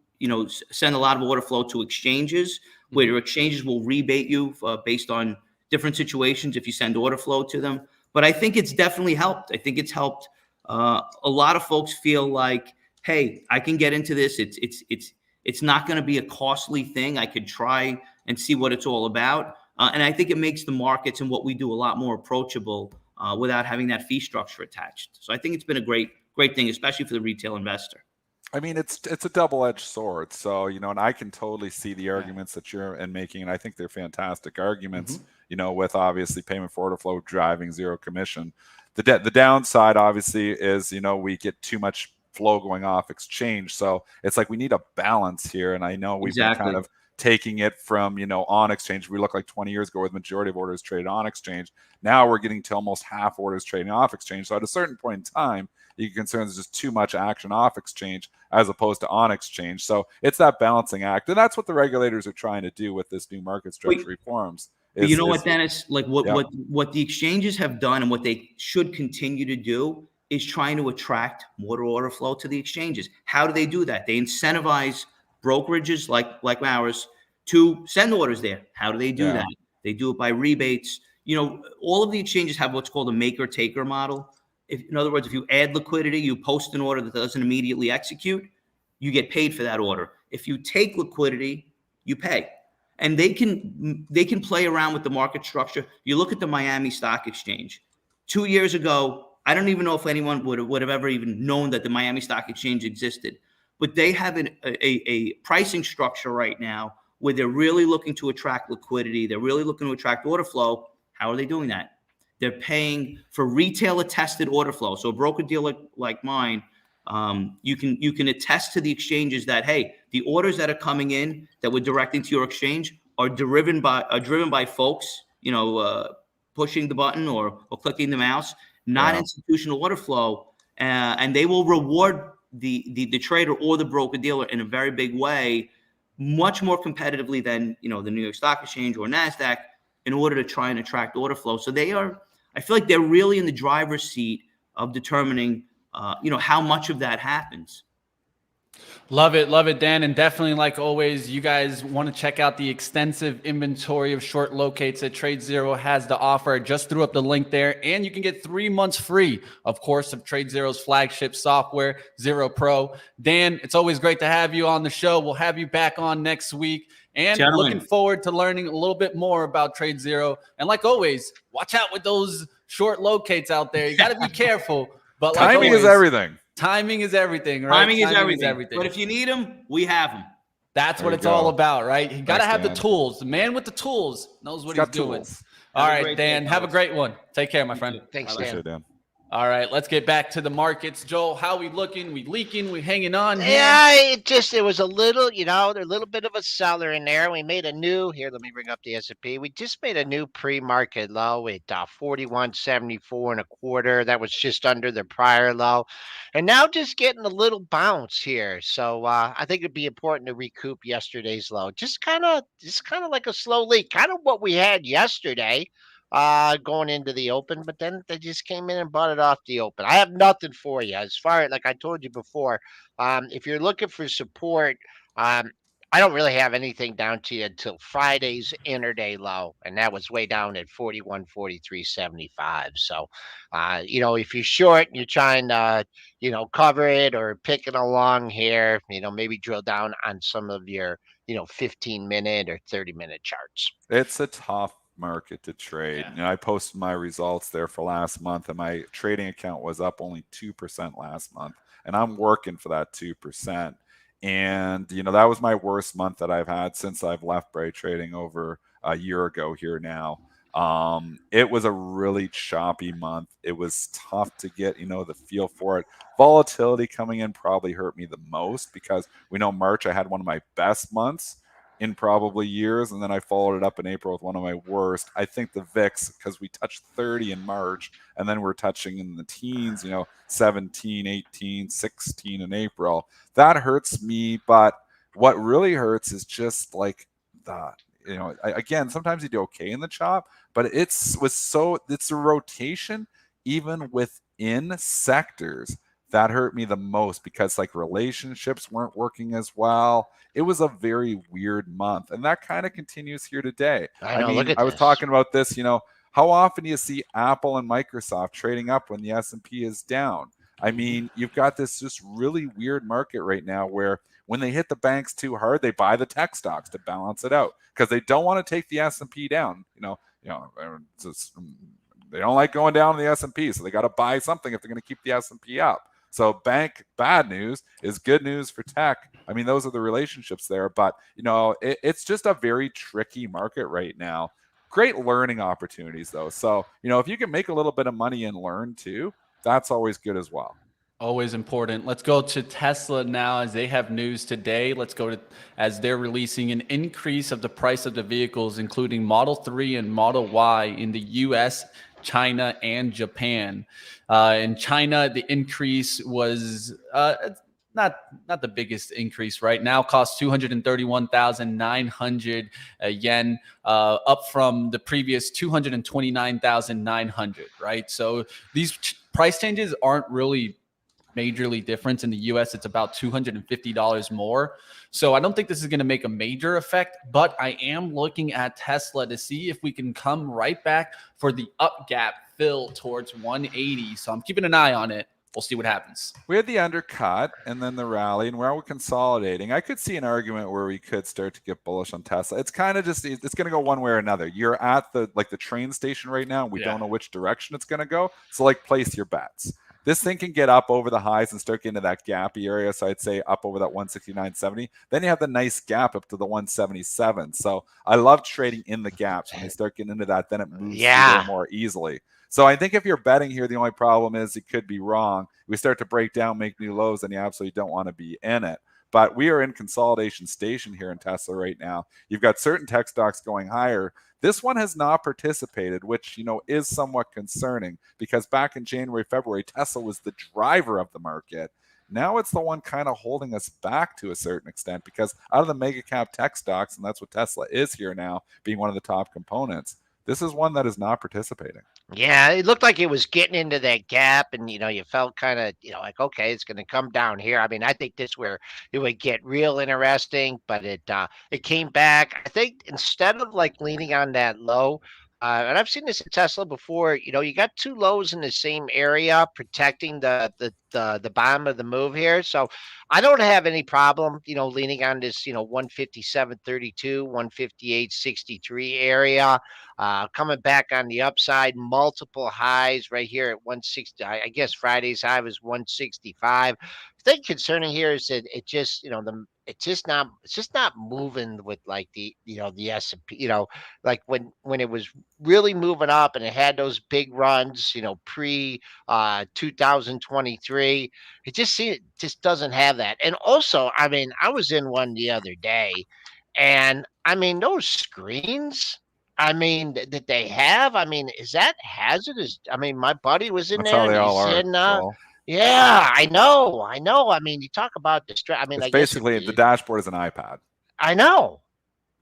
send a lot of order flow to exchanges, where your exchanges will rebate you based on different situations if you send order flow to them. But I think it's definitely helped. I think it's helped. A lot of folks feel like, hey, I can get into this. It's not going to be a costly thing. I could try and see what it's all about. And I think it makes the markets and what we do a lot more approachable without having that fee structure attached. So I think it's been a great thing, especially for the retail investor. I mean, it's a double-edged sword. So, and I can totally see the arguments that you're making, and I think they're fantastic arguments, with obviously payment for order flow driving zero commission. The downside, obviously, is, we get too much flow going off exchange. So it's like we need a balance here. And I know we've been kind of taking it from, on exchange. We look like 20 years ago where the majority of orders traded on exchange. Now we're getting to almost half orders trading off exchange. So at a certain point in time, you can concern there's just too much action off exchange as opposed to on exchange. So it's that balancing act. And that's what the regulators are trying to do with this new market structure reforms. But you know what, Dennis? Like what the exchanges have done and what they should continue to do is trying to attract more order flow to the exchanges. How do they do that? They incentivize brokerages like ours to send orders there. How do they do that? They do it by rebates. All of the exchanges have what's called a maker-taker model. In other words, if you add liquidity, you post an order that doesn't immediately execute, you get paid for that order. If you take liquidity, you pay. And they can play around with the market structure. You look at the Miami Stock Exchange. 2 years ago, I don't even know if anyone would have ever even known that the Miami Stock Exchange existed. But they have a pricing structure right now where they're really looking to attract liquidity. They're really looking to attract order flow. How are they doing that? They're paying for retail-attested order flow. So a broker-dealer like mine, you can attest to the exchanges that, hey, the orders that are coming in that we're directing to your exchange are driven by folks, pushing the button or clicking the mouse, not institutional order flow, and they will reward the trader or the broker-dealer in a very big way, much more competitively than the New York Stock Exchange or NASDAQ, in order to try and attract order flow. So I feel like they're really in the driver's seat of determining how much of that happens. Love it, Dan. And definitely, like always, you guys want to check out the extensive inventory of short locates that TradeZero has to offer. I just threw up the link there, and you can get 3 months free, of course, of TradeZero's flagship software, Zero Pro. Dan, it's always great to have you on the show. We'll have you back on next week. And Gentlemen, looking forward to learning a little bit more about TradeZero. And like always, watch out with those short locates out there. You got to be careful. But like Timing always, is everything. Timing is everything, right? timing is everything. But if you need them, we have them. That's There what you it's all go. about, right? You got to Thanks, have the Dan. tools. The man with the tools knows what He's he's got doing. tools. All Have a right, great day, Dan, have a fellas. great one. Take care, my You friend. too. Thanks, Bye-bye. Dan. Appreciate it, Dan. All right, let's get back to the markets. Joel, how we looking? We leaking? We hanging on here? Yeah, it was a little, there's a little bit of a seller in there. We made a new here. Let me bring up the S&P. We just made a new pre-market low at 41.74 and a quarter. That was just under the prior low, and now just getting a little bounce here. So I think it'd be important to recoup yesterday's low. Just kind of like a slow leak, kind of what we had yesterday. Going into the open, but then they just came in and bought it off the open. I have nothing for you as far as like I told you before. If you're looking for support, I don't really have anything down to you until Friday's interday low, and that was way down at 41.4375. So, if you're short and you're trying to, cover it or picking along here, maybe drill down on some of your, 15-minute or 30-minute charts. It's a tough market to trade. Yeah. I posted my results there for last month, and my trading account was up only 2% last month. And I'm working for that 2%. And, that was my worst month that I've had since I've left Bray Trading over a year ago here now. It was a really choppy month. It was tough to get, the feel for it. Volatility coming in probably hurt me the most because we know March I had one of my best months in probably years, and then I followed it up in April with one of my worst. I think the VIX, because we touched 30 in March, and then we're touching in the teens, 17, 18, 16 in April. That hurts me, but what really hurts is just like the, again, sometimes you do okay in the chop, but it's a rotation even within sectors that hurt me the most because like relationships weren't working as well. It was a very weird month, and that kind of continues here today. I know. Look at I was this. talking about this. How often do you see Apple and Microsoft trading up when the S&P is down? I mean, you've got this just really weird market right now where when they hit the banks too hard, they buy the tech stocks to balance it out because they don't want to take the S&P down. They don't like going down in the S&P, so they got to buy something if they're going to keep the S&P up. So bank bad news is good news for tech. I mean, those are the relationships there. But, it's just a very tricky market right now. Great learning opportunities, though. So, if you can make a little bit of money and learn too, that's always good as well. Always important. Let's go to Tesla now as they have news today. Let's go to as they're releasing an increase of the price of the vehicles, including Model 3 and Model Y in the U.S., China, and Japan. In China, the increase was not the biggest increase right now. Costs 231,900 yen, up from the previous 229,900. Right. So these price changes aren't really majorly different. In the US, it's about $250 more. So I don't think this is going to make a major effect, but I am looking at Tesla to see if we can come right back for the up gap fill towards 180. So I'm keeping an eye on it. We'll see what happens. We had the undercut and then the rally, and we're consolidating. I could see an argument where we could start to get bullish on Tesla. It's kind of just, it's going to go one way or another. You're at the train station right now. We don't know which direction it's going to go. So place your bets. This thing can get up over the highs and start getting to that gappy area. So I'd say up over that 169.70. Then you have the nice gap up to the 177. So I love trading in the gaps. When they start getting into that, then it moves through there more easily. So I think if you're betting here, the only problem is it could be wrong. We start to break down, make new lows, and you absolutely don't want to be in it. But we are in consolidation station here in Tesla right now. You've got certain tech stocks going higher. This one has not participated, which, is somewhat concerning because back in January, February, Tesla was the driver of the market. Now it's the one kind of holding us back to a certain extent because out of the mega cap tech stocks, and that's what Tesla is here now, being one of the top components, this is one that is not participating. Yeah, it looked like it was getting into that gap, and you felt kind of, like okay, it's going to come down here. I mean, I think this where it would get real interesting, but it came back. I think instead of like leaning on that low, and I've seen this in Tesla before. You got two lows in the same area protecting the bottom of the move here. So I don't have any problem, leaning on this, 157.32, 158.63 area. Coming back on the upside, multiple highs right here at 160. I guess Friday's high was 165. The thing concerning here is that it just, it's just not moving with like the S&P, like when it was really moving up and it had those big runs, pre 2023. It just doesn't have that. And also, I mean, I was in one the other day, and I mean those screens. I mean, that they have. I mean, is that hazardous? I mean, my buddy was in That's how there and they he all are, said, Joel. yeah, I know, I know. I mean, you talk about I mean, It's I guess basically the dashboard is an iPad. I know,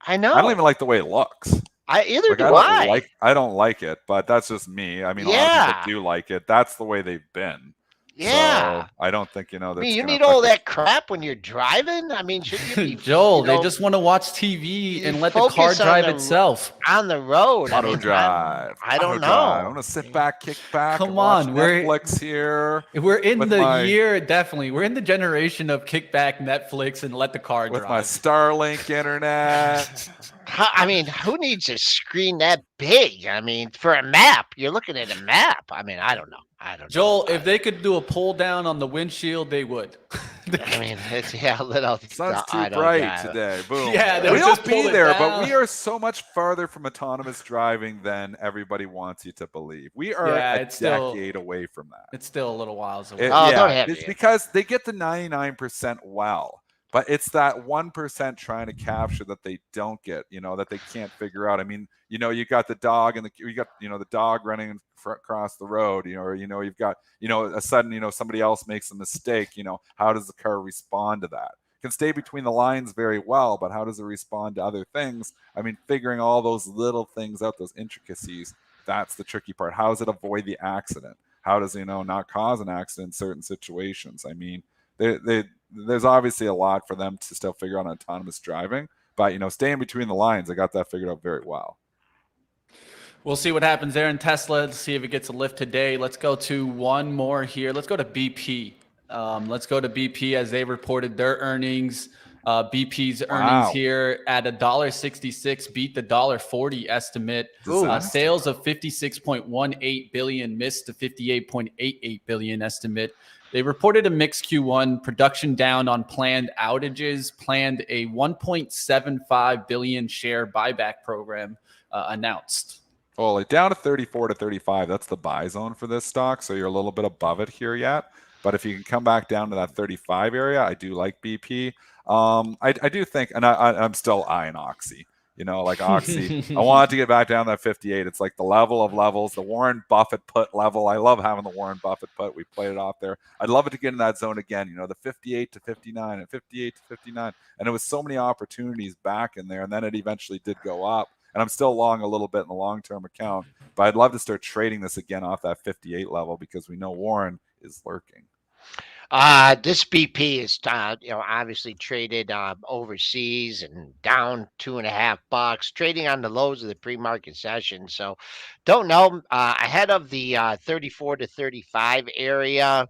I I don't know. even like the way it looks. Either Like do I. I don't like it, but that's just me. I mean, a lot of people Yeah, do like it. That's the way they've been. yeah. So I don't think I mean, that's you gonna need all affect it. that crap when you're driving. I mean, shouldn't you be, Joel, they just want to watch TV you and let the car focus on drive the itself. road? I Auto mean, drive, I auto don't drive. I'm know. gonna sit back, kick back, and Come watch on, Netflix here we're in with the my year, definitely. We're in the generation of kickback Netflix and let the car with my drive. Starlink internet. I mean, who needs a screen that big? I mean, for a map, you're looking at a map. I mean, I don't know. I don't know. Joel, if they could do a pull down on the windshield, they would. I mean, it's a little Sun's too auto bright drive. today. Boom. Yeah, they would We'll just be pull it there, but we down. are so much farther from autonomous driving than everybody wants you to believe. We are Yeah, a it's still decade away from that. it's still a little whiles away. Oh, don't Yeah, have it's to. because they get the 99% well, but it's that 1% trying to capture that they don't get, that they can't figure out. I mean, you got the dog and you got, the dog running across the road, or, you've got, a sudden, somebody else makes a mistake, how does the car respond to that? It can stay between the lines very well, but how does it respond to other things? I mean, figuring all those little things out, those intricacies, that's the tricky part. How does it avoid the accident? How does not cause an accident in certain situations? I mean, there's obviously a lot for them to still figure out on autonomous driving, but staying between the lines, I got that figured out very well. We'll see what happens there in Tesla. Let's see if it gets a lift today. Let's go to one more here. Let's go to BP. Let's go to BP as they reported their earnings. BP's earnings here at $1.66 beat the $1.40 estimate. Sales of 56.18 billion missed the 58.88 billion estimate. They reported a mixed Q1, production down on planned outages, planned a 1.75 billion share buyback program announced. Well, like down to 34 to 35, that's the buy zone for this stock. So you're a little bit above it here yet. But if you can come back down to that 35 area, I do like BP. I do think, and I'm still eyeing Oxy. Like Oxy, I wanted to get back down to that 58. It's like the level of levels, the Warren Buffett put level. I love having the Warren Buffett put. We played it off there. I'd love it to get in that zone again. The 58 to 59 and 58 to 59. And it was so many opportunities back in there. And then it eventually did go up. And I'm still long a little bit in the long-term account. But I'd love to start trading this again off that 58 level because we know Warren is lurking. This BP is, obviously traded overseas and down $2.50, trading on the lows of the pre-market session. So, don't know. Ahead of the 34 to 35 area.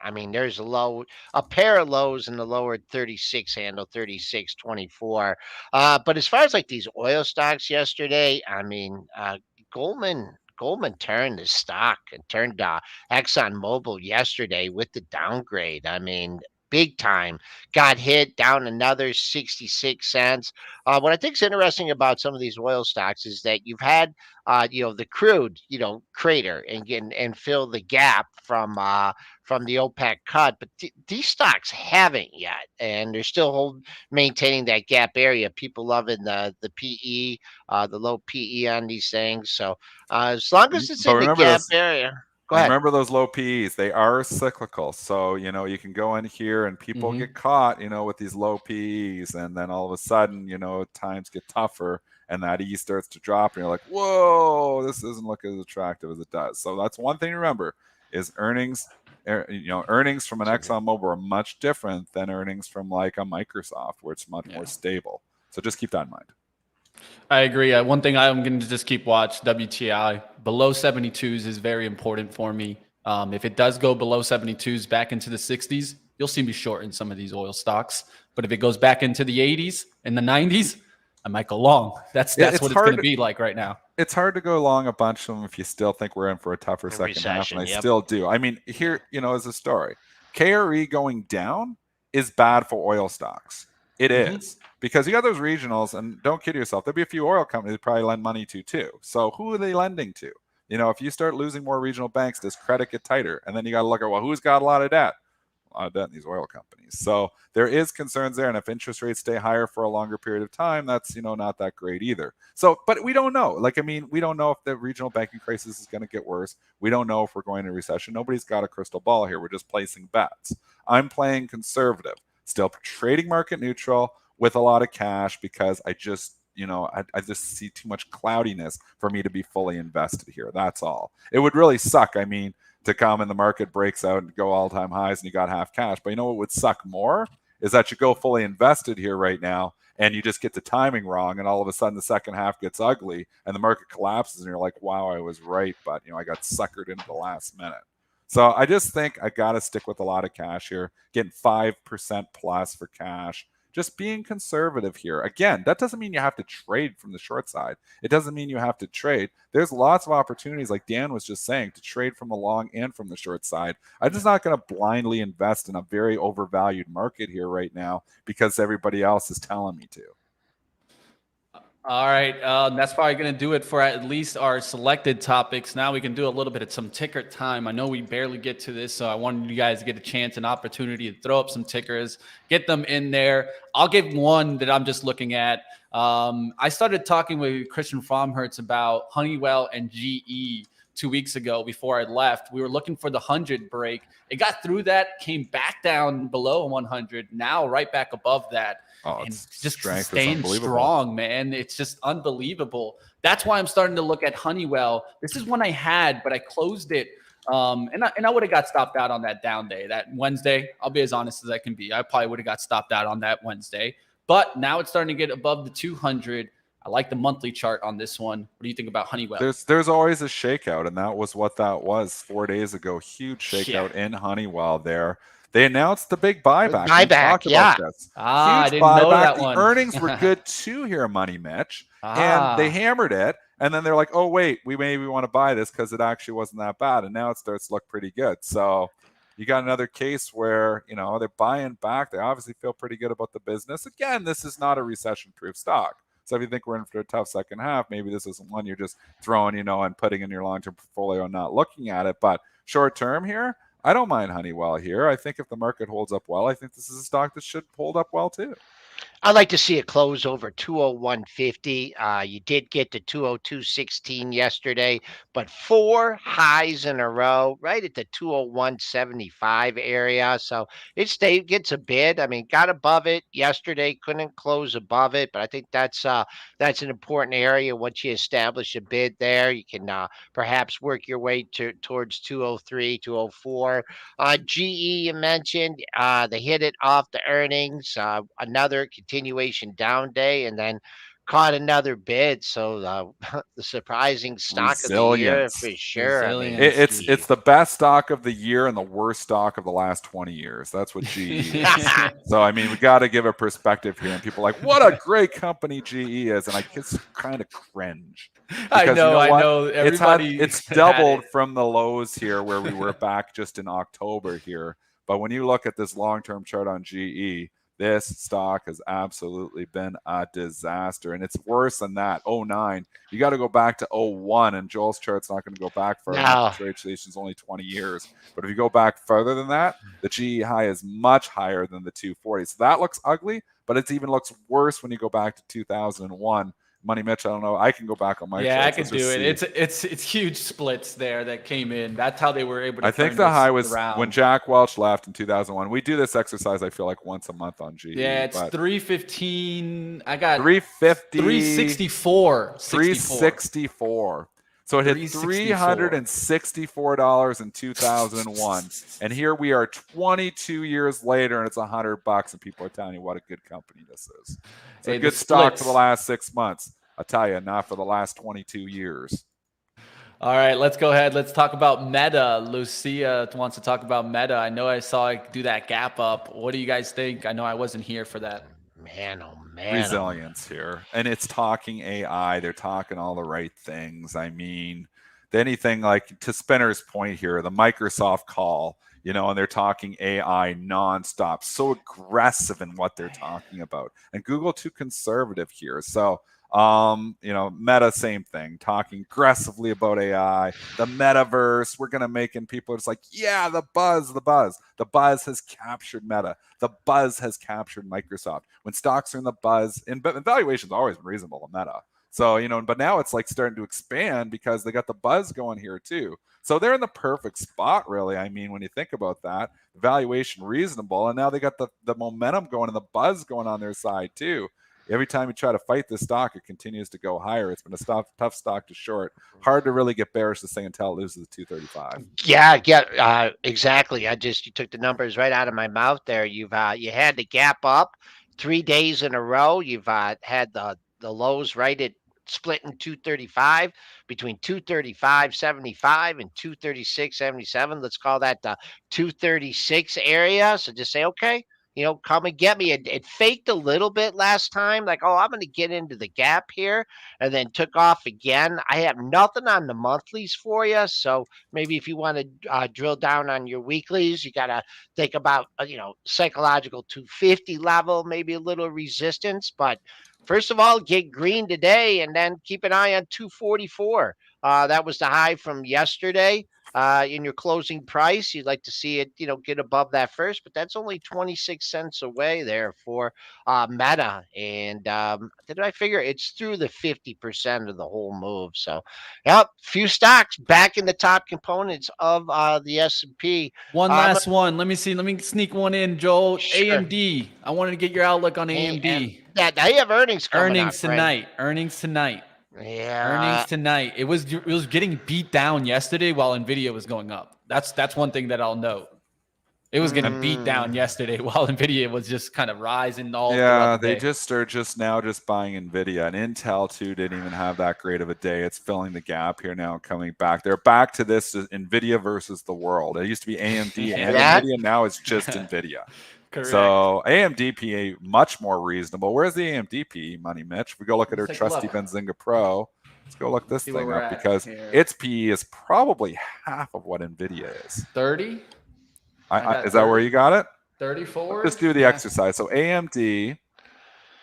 I mean, there's a pair of lows in the lower 36 handle, 36.24. But as far as like these oil stocks yesterday, I mean, Goldman turned the stock and turned ExxonMobil yesterday with the downgrade. I mean, big time. Got hit down another 66 cents. What I think is interesting about some of these oil stocks is that you've had, the crude, crater and fill the gap from the OPEC cut, but these stocks haven't yet, and they're still maintaining that gap area. People loving the PE, the low PE on these things. So as long as it's But in the remember gap this. area. Go ahead. Remember those low PEs, they are cyclical. So, you can go in here and people get caught, with these low PEs. And then all of a sudden, times get tougher and that E starts to drop. And you're like, whoa, this doesn't look as attractive as it does. So that's one thing to remember is earnings from an ExxonMobil are much different than earnings from like a Microsoft, where it's much more stable. So just keep that in mind. I agree. One thing I'm going to just keep watch, WTI. Below 72s is very important for me. If it does go below 72s back into the 60s, you'll see me short in some of these oil stocks. But if it goes back into the 80s and the 90s, I might go long. That's what it's going to be like right now. It's hard to go long a bunch of them if you still think we're in for a tougher second half, and I still do. I mean, here, is a story. KRE going down is bad for oil stocks. It is. Because you got those regionals, and don't kid yourself, there'll be a few oil companies that probably lend money to too. So who are they lending to? If you start losing more regional banks, does credit get tighter? And then you got to look at, well, who's got a lot of debt? A lot of debt in these oil companies. So there is concerns there. And if interest rates stay higher for a longer period of time, that's, not that great either. So, but we don't know. We don't know if the regional banking crisis is going to get worse. We don't know if we're going into recession. Nobody's got a crystal ball here. We're just placing bets. I'm playing conservative, still trading market neutral, with a lot of cash, because I just, I just see too much cloudiness for me to be fully invested here. That's all. It would really suck. I mean, to come and the market breaks out and go all-time highs and you got half cash. But what would suck more is that you go fully invested here right now and you just get the timing wrong, and all of a sudden the second half gets ugly and the market collapses and you're like, wow, I was right, but I got suckered into the last minute. So I just think I got to stick with a lot of cash here, getting 5% plus for cash. Just being conservative here. Again, that doesn't mean you have to trade from the short side. It doesn't mean you have to trade. There's lots of opportunities, like Dan was just saying, to trade from the long and from the short side. I'm just not going to blindly invest in a very overvalued market here right now because everybody else is telling me to. All right. That's probably going to do it for at least our selected topics. Now we can do a little bit of some ticker time. I know we barely get to this, so I wanted you guys to get a chance, an opportunity to throw up some tickers, get them in there. I'll give one that I'm just looking at. I started talking with Christian Fromhertz about Honeywell and GE 2 weeks ago before I left. We were looking for the 100 break. It got through that, came back down below 100, now right back above that. Oh, and just staying strong, man. It's just unbelievable. That's why I'm starting to look at Honeywell. This is one I had, but I closed it. And I would have got stopped out on that down day, that Wednesday. I'll be as honest as I can be. I probably would have got stopped out on that Wednesday. But now it's starting to get above the 200. I like the monthly chart on this one. What do you think about Honeywell? There's always a shakeout, and that was what that was 4 days ago. Huge shakeout in Honeywell there. They announced the big buyback. Buyback, yeah. I didn't know that one. The earnings were good too here, Money Mitch. And they hammered it. And then they're like, oh, wait, we maybe want to buy this because it actually wasn't that bad. And now it starts to look pretty good. So you got another case where, they're buying back. They obviously feel pretty good about the business. Again, this is not a recession-proof stock. So if you think we're in for a tough second half, maybe this isn't one you're just throwing, and putting in your long-term portfolio and not looking at it. But short-term here, I don't mind Honeywell here. I think if the market holds up well, I think this is a stock that should hold up well too. I'd like to see it close over 201.50. You did get to 202.16 yesterday, but 4 highs in a row, right at the 201.75 area. So it gets a bid. I mean, got above it yesterday, couldn't close above it, but I think that's an important area. Once you establish a bid there, you can perhaps work your way towards 203, 204. GE, you mentioned, they hit it off the earnings. Another continuation down day, and then caught another bid. So the surprising stock of the year for sure. I mean, it's the best stock of the year and the worst stock of the last 20 years. That's what GE is. So I mean, we got to give a perspective here, and people are like, what a great company GE is, and I just kind of cringe. Because I know. Everybody it's doubled from the lows here where we were back just in October here. But when you look at this long-term chart on GE, this stock has absolutely been a disaster, and it's worse than that. 09, you got to go back to 01, and Joel's chart's not going to go back far enough. The trade station's only 20 years. But if you go back further than that, the GE high is much higher than the 240. So that looks ugly, but it even looks worse when you go back to 2001. Money Mitch, I don't know. I can go back on my Yeah, I charts. could do it. It's huge splits there that came in. That's how they were able to I think turn the this high was around. when Jack Welch left in 2001. We do this exercise, I feel like, once a month on GE. Yeah, it's but 315. I got 350, 364. 364. So it hit 364. $364 in 2001. And here we are 22 years later, and it's $100, and people are telling you what a good company this is. It's a good stock for the last 6 months. I'll tell you, not for the last 22 years. All right, let's go ahead. Let's talk about Meta. Lucia wants to talk about Meta. I know I saw it do that gap up. What do you guys think? I know I wasn't here for that. Man, oh man. Resilience here. And it's talking AI. They're talking all the right things. I mean, anything like, to Spinner's point here, the Microsoft call, and they're talking AI nonstop, so aggressive in what they're talking about. And Google too conservative here. So, Meta, same thing, talking aggressively about AI, the metaverse. We're going to make, and people are just like, yeah, the buzz. The buzz has captured Meta. The buzz has captured Microsoft. When stocks are in the buzz, and valuation's always been reasonable in Meta. So, but now it's like starting to expand because they got the buzz going here too. So they're in the perfect spot, really. I mean, when you think about that, valuation reasonable, and now they got the momentum going and the buzz going on their side too. Every time you try to fight this stock, it continues to go higher. It's been a tough stock to short. Hard to really get bearish to say until it loses 235. Yeah, exactly. You took the numbers right out of my mouth there. You had the gap up 3 days in a row. You've had the lows right at split in 235 between 235.75 and 236.77. Let's call that the 236 area. So just say, okay, come and get me. It faked a little bit last time, like, oh, I'm going to get into the gap here, and then took off again. I have nothing on the monthlies for you, so maybe if you want to drill down on your weeklies, you got to think about psychological 250 level, maybe a little resistance. But first of all, get green today, and then keep an eye on 244. That was the high from yesterday. In your closing price, you'd like to see it, get above that first, but that's only 26 cents away there for Meta. And did I figure it's through the 50% of the whole move? So, yep, few stocks back in the top components of the S&P. One last one. Let me see. Let me sneak one in, Joel. Sure. AMD. I wanted to get your outlook on AMD. They have earnings coming up, tonight. right? Earnings tonight. Yeah. Earnings tonight. It was getting beat down yesterday while Nvidia was going up. That's one thing that I'll note. It was getting beat down yesterday while Nvidia was just kind of rising all throughout the day. They are just now buying Nvidia, and Intel too didn't even have that great of a day. It's filling the gap here now, coming back. They're back to this Nvidia versus the world. It used to be AMD and Nvidia. Now it's just Nvidia. Correct. So AMD PE much more reasonable. Where's the AMD PE money, Mitch? We go look at her trusty Benzinga Pro. Let's go look this thing up because its PE is probably half of what Nvidia is. 30. Is that where you got it? 34. Let's do the exercise. So AMD.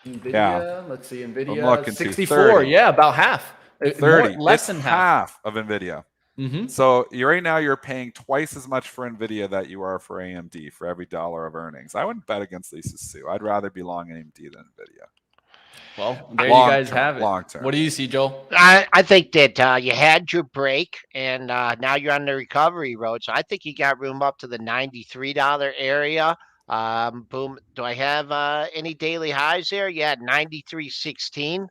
Nvidia. Let's see. Nvidia. I'm looking 64. 30. Yeah, about half. 30. Less than half of Nvidia. Mm-hmm. So right now you're paying twice as much for Nvidia that you are for AMD for every dollar of earnings. I wouldn't bet against Lisa Sue. I'd rather be long AMD than Nvidia. Well, there you guys have it. Long term. What do you see, Joel? I think that you had your break, and now you're on the recovery road. So I think you got room up to the $93 area. Boom. Do I have any daily highs there? Yeah, 93.16.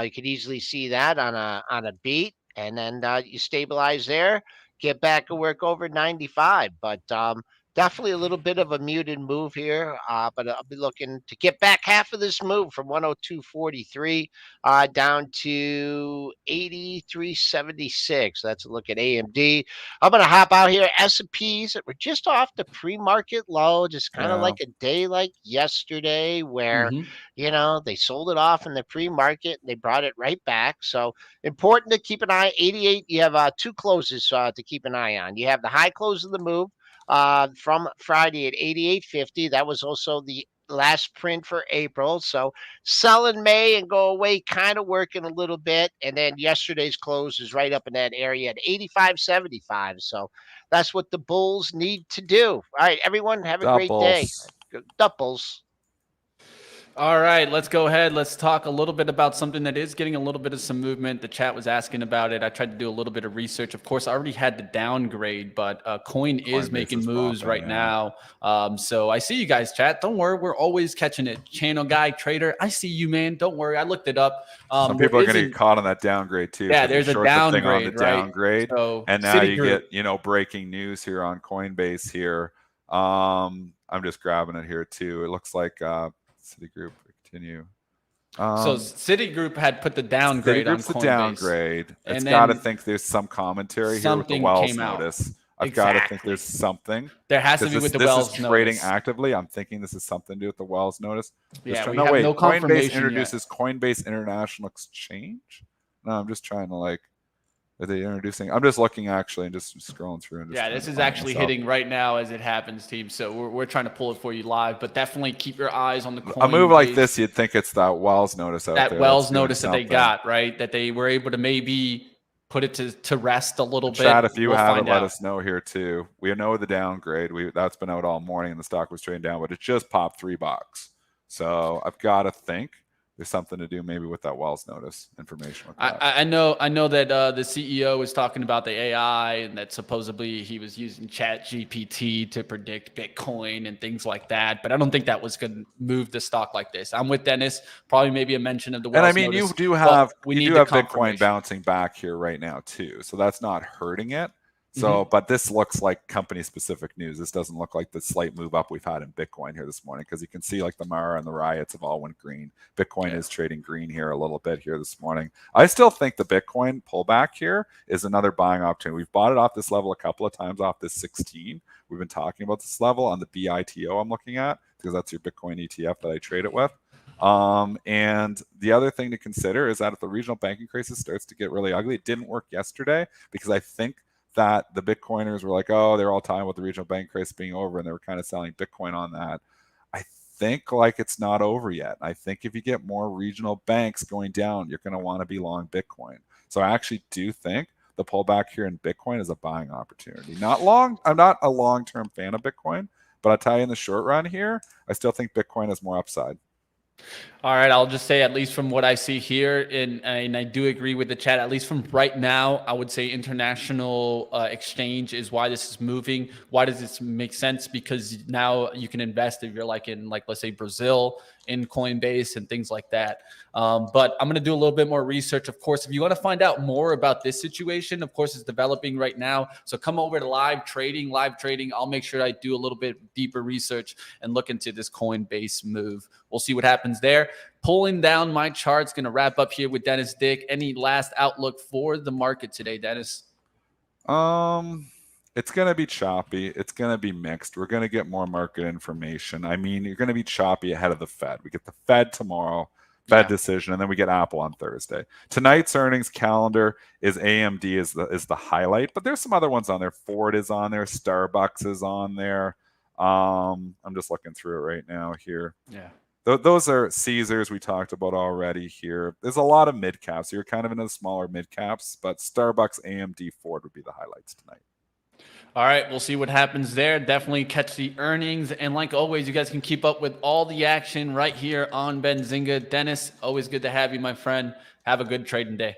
You could easily see that on a beat, and then you stabilize there, get back and work over 95. But definitely a little bit of a muted move here, but I'll be looking to get back half of this move from 102.43 down to 83.76. That's a look at AMD. I'm going to hop out here. S&Ps that were just off the pre-market low, just kind of like a day like yesterday where, they sold it off in the pre-market and they brought it right back. So important to keep an eye. 88, you have two closes to keep an eye on. You have the high close of the move from Friday at 88.50. That was also the last print for April. So sell in May and go away, kind of working a little bit. And then yesterday's close is right up in that area at 85.75. So that's what the bulls need to do. All right, everyone, have a great day. Doubles. All right, let's go ahead. Let's talk a little bit about something that is getting a little bit of some movement. The chat was asking about it. I tried to do a little bit of research. Of course, I already had the downgrade, but Coin is Coinbase making is moves popping, right yeah. now. So I see you guys, chat. Don't worry, we're always catching it. Channel guy, trader, I see you, man. Don't worry, I looked it up. Some people are going to get caught on that downgrade too. Yeah, Because they there's a short the thing on the downgrade, right? downgrade, So and now you Citigroup. get breaking news here on Coinbase here. I'm just grabbing it here too. It looks like Citigroup continue. So Citigroup had put the downgrade on Citigroup's the Coinbase. downgrade. It's And got to then think there's some commentary here with the something Wells came out. notice. I've got to think Exactly. there's something. There has to be Because with the this Wells is trading notice. actively. I'm thinking this is something to do with the Wells notice. Yeah, we no, have wait. no Coinbase confirmation introduces Coinbase International Exchange. No, I'm just trying to are they introducing? I'm just looking actually and just scrolling through. And just Yeah, this is actually hitting right now as it happens, team. So we're trying to pull it for you live, but definitely keep your eyes on the Coinbase. A move like this, you'd think it's that Wells notice out there. That Wells notice that they got, right? That they were able to maybe put it to rest a little bit. Chat, if you haven't, let us know here too. We know the downgrade. That's been out all morning and the stock was trading down, but it just popped $3. So I've got to think there's something to do maybe with that Wells notice information. With that. I know that the CEO was talking about the AI and that supposedly he was using Chat GPT to predict Bitcoin and things like that. But I don't think that was going to move the stock like this. I'm with Dennis. Probably maybe a mention of the Wells and I mean, notice, you do have Bitcoin confirmation. bouncing back here right now too, so that's not hurting it. So, but this looks like company-specific news. This doesn't look like the slight move up we've had in Bitcoin here this morning, because you can see like the Mara and the riots have all went green. Bitcoin is trading green here a little bit here this morning. I still think the Bitcoin pullback here is another buying opportunity. We've bought it off this level a couple of times, off this 16. We've been talking about this level on the BITO I'm looking at, because that's your Bitcoin ETF that I trade it with. And the other thing to consider is that if the regional banking crisis starts to get really ugly, it didn't work yesterday, because I think that the Bitcoiners were like, oh, they're all talking about the regional bank crisis being over, and they were kind of selling Bitcoin on that. I think like it's not over yet. I think if you get more regional banks going down, you're going to want to be long Bitcoin. So I actually do think the pullback here in Bitcoin is a buying opportunity. Not long. I'm not a long-term fan of Bitcoin, but I'll tell you in the short run here, I still think Bitcoin has more upside. All right, I'll just say, at least from what I see here, and I do agree with the chat, at least from right now, I would say international exchange is why this is moving. Why does this make sense? Because now you can invest if you're like in, like, let's say Brazil, in Coinbase and things like that. But I'm going to do a little bit more research. Of course, if you want to find out more about this situation, of course, it's developing right now. So come over to live trading. I'll make sure I do a little bit deeper research and look into this Coinbase move. We'll see what happens there. Pulling down my charts, going to wrap up here with Dennis Dick. Any last outlook for the market today, Dennis? It's going to be choppy. It's going to be mixed. We're going to get more market information. I mean, you're going to be choppy ahead of the Fed. We get the Fed tomorrow, Fed decision, and then we get Apple on Thursday. Tonight's earnings calendar is AMD is the highlight, but there's some other ones on there. Ford is on there. Starbucks is on there. I'm just looking through it right now here. Yeah. Those are Caesars we talked about already here. There's a lot of mid caps. So you're kind of into the smaller mid caps, but Starbucks, AMD, Ford would be the highlights tonight. All right, we'll see what happens there. Definitely catch the earnings. And like always, you guys can keep up with all the action right here on Benzinga. Dennis, always good to have you, my friend. Have a good trading day.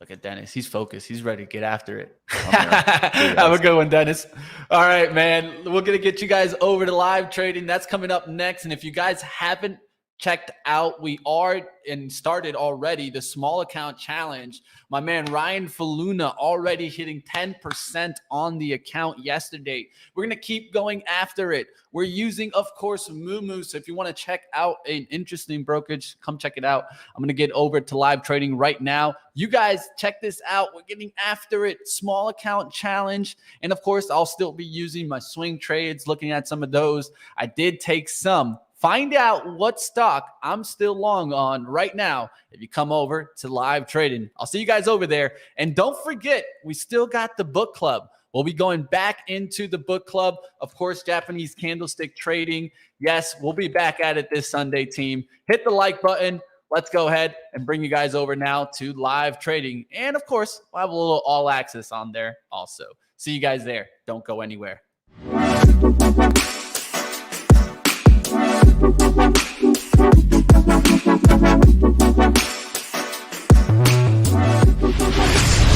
Look at Dennis. He's focused. He's ready to get after it. Have a good one, Dennis. All right, man. We're going to get you guys over to live trading. That's coming up next. And if you guys haven't checked out, we are and started already the small account challenge. My man Ryan Faluna already hitting 10% on the account yesterday. We're going to keep going after it. We're using, of course, Moomoo. So if you want to check out an interesting brokerage, come check it out. I'm going to get over to live trading right now. You guys check this out. We're getting after it. Small account challenge. And of course, I'll still be using my swing trades, looking at some of those. I did take some. Find out what stock I'm still long on right now if you come over to live trading. I'll see you guys over there. And don't forget, we still got the book club. We'll be going back into the book club. Of course, Japanese candlestick trading. Yes, we'll be back at it this Sunday, team. Hit the like button. Let's go ahead and bring you guys over now to live trading. And of course, we'll have a little all access on there also. See you guys there. Don't go anywhere. Brokerage.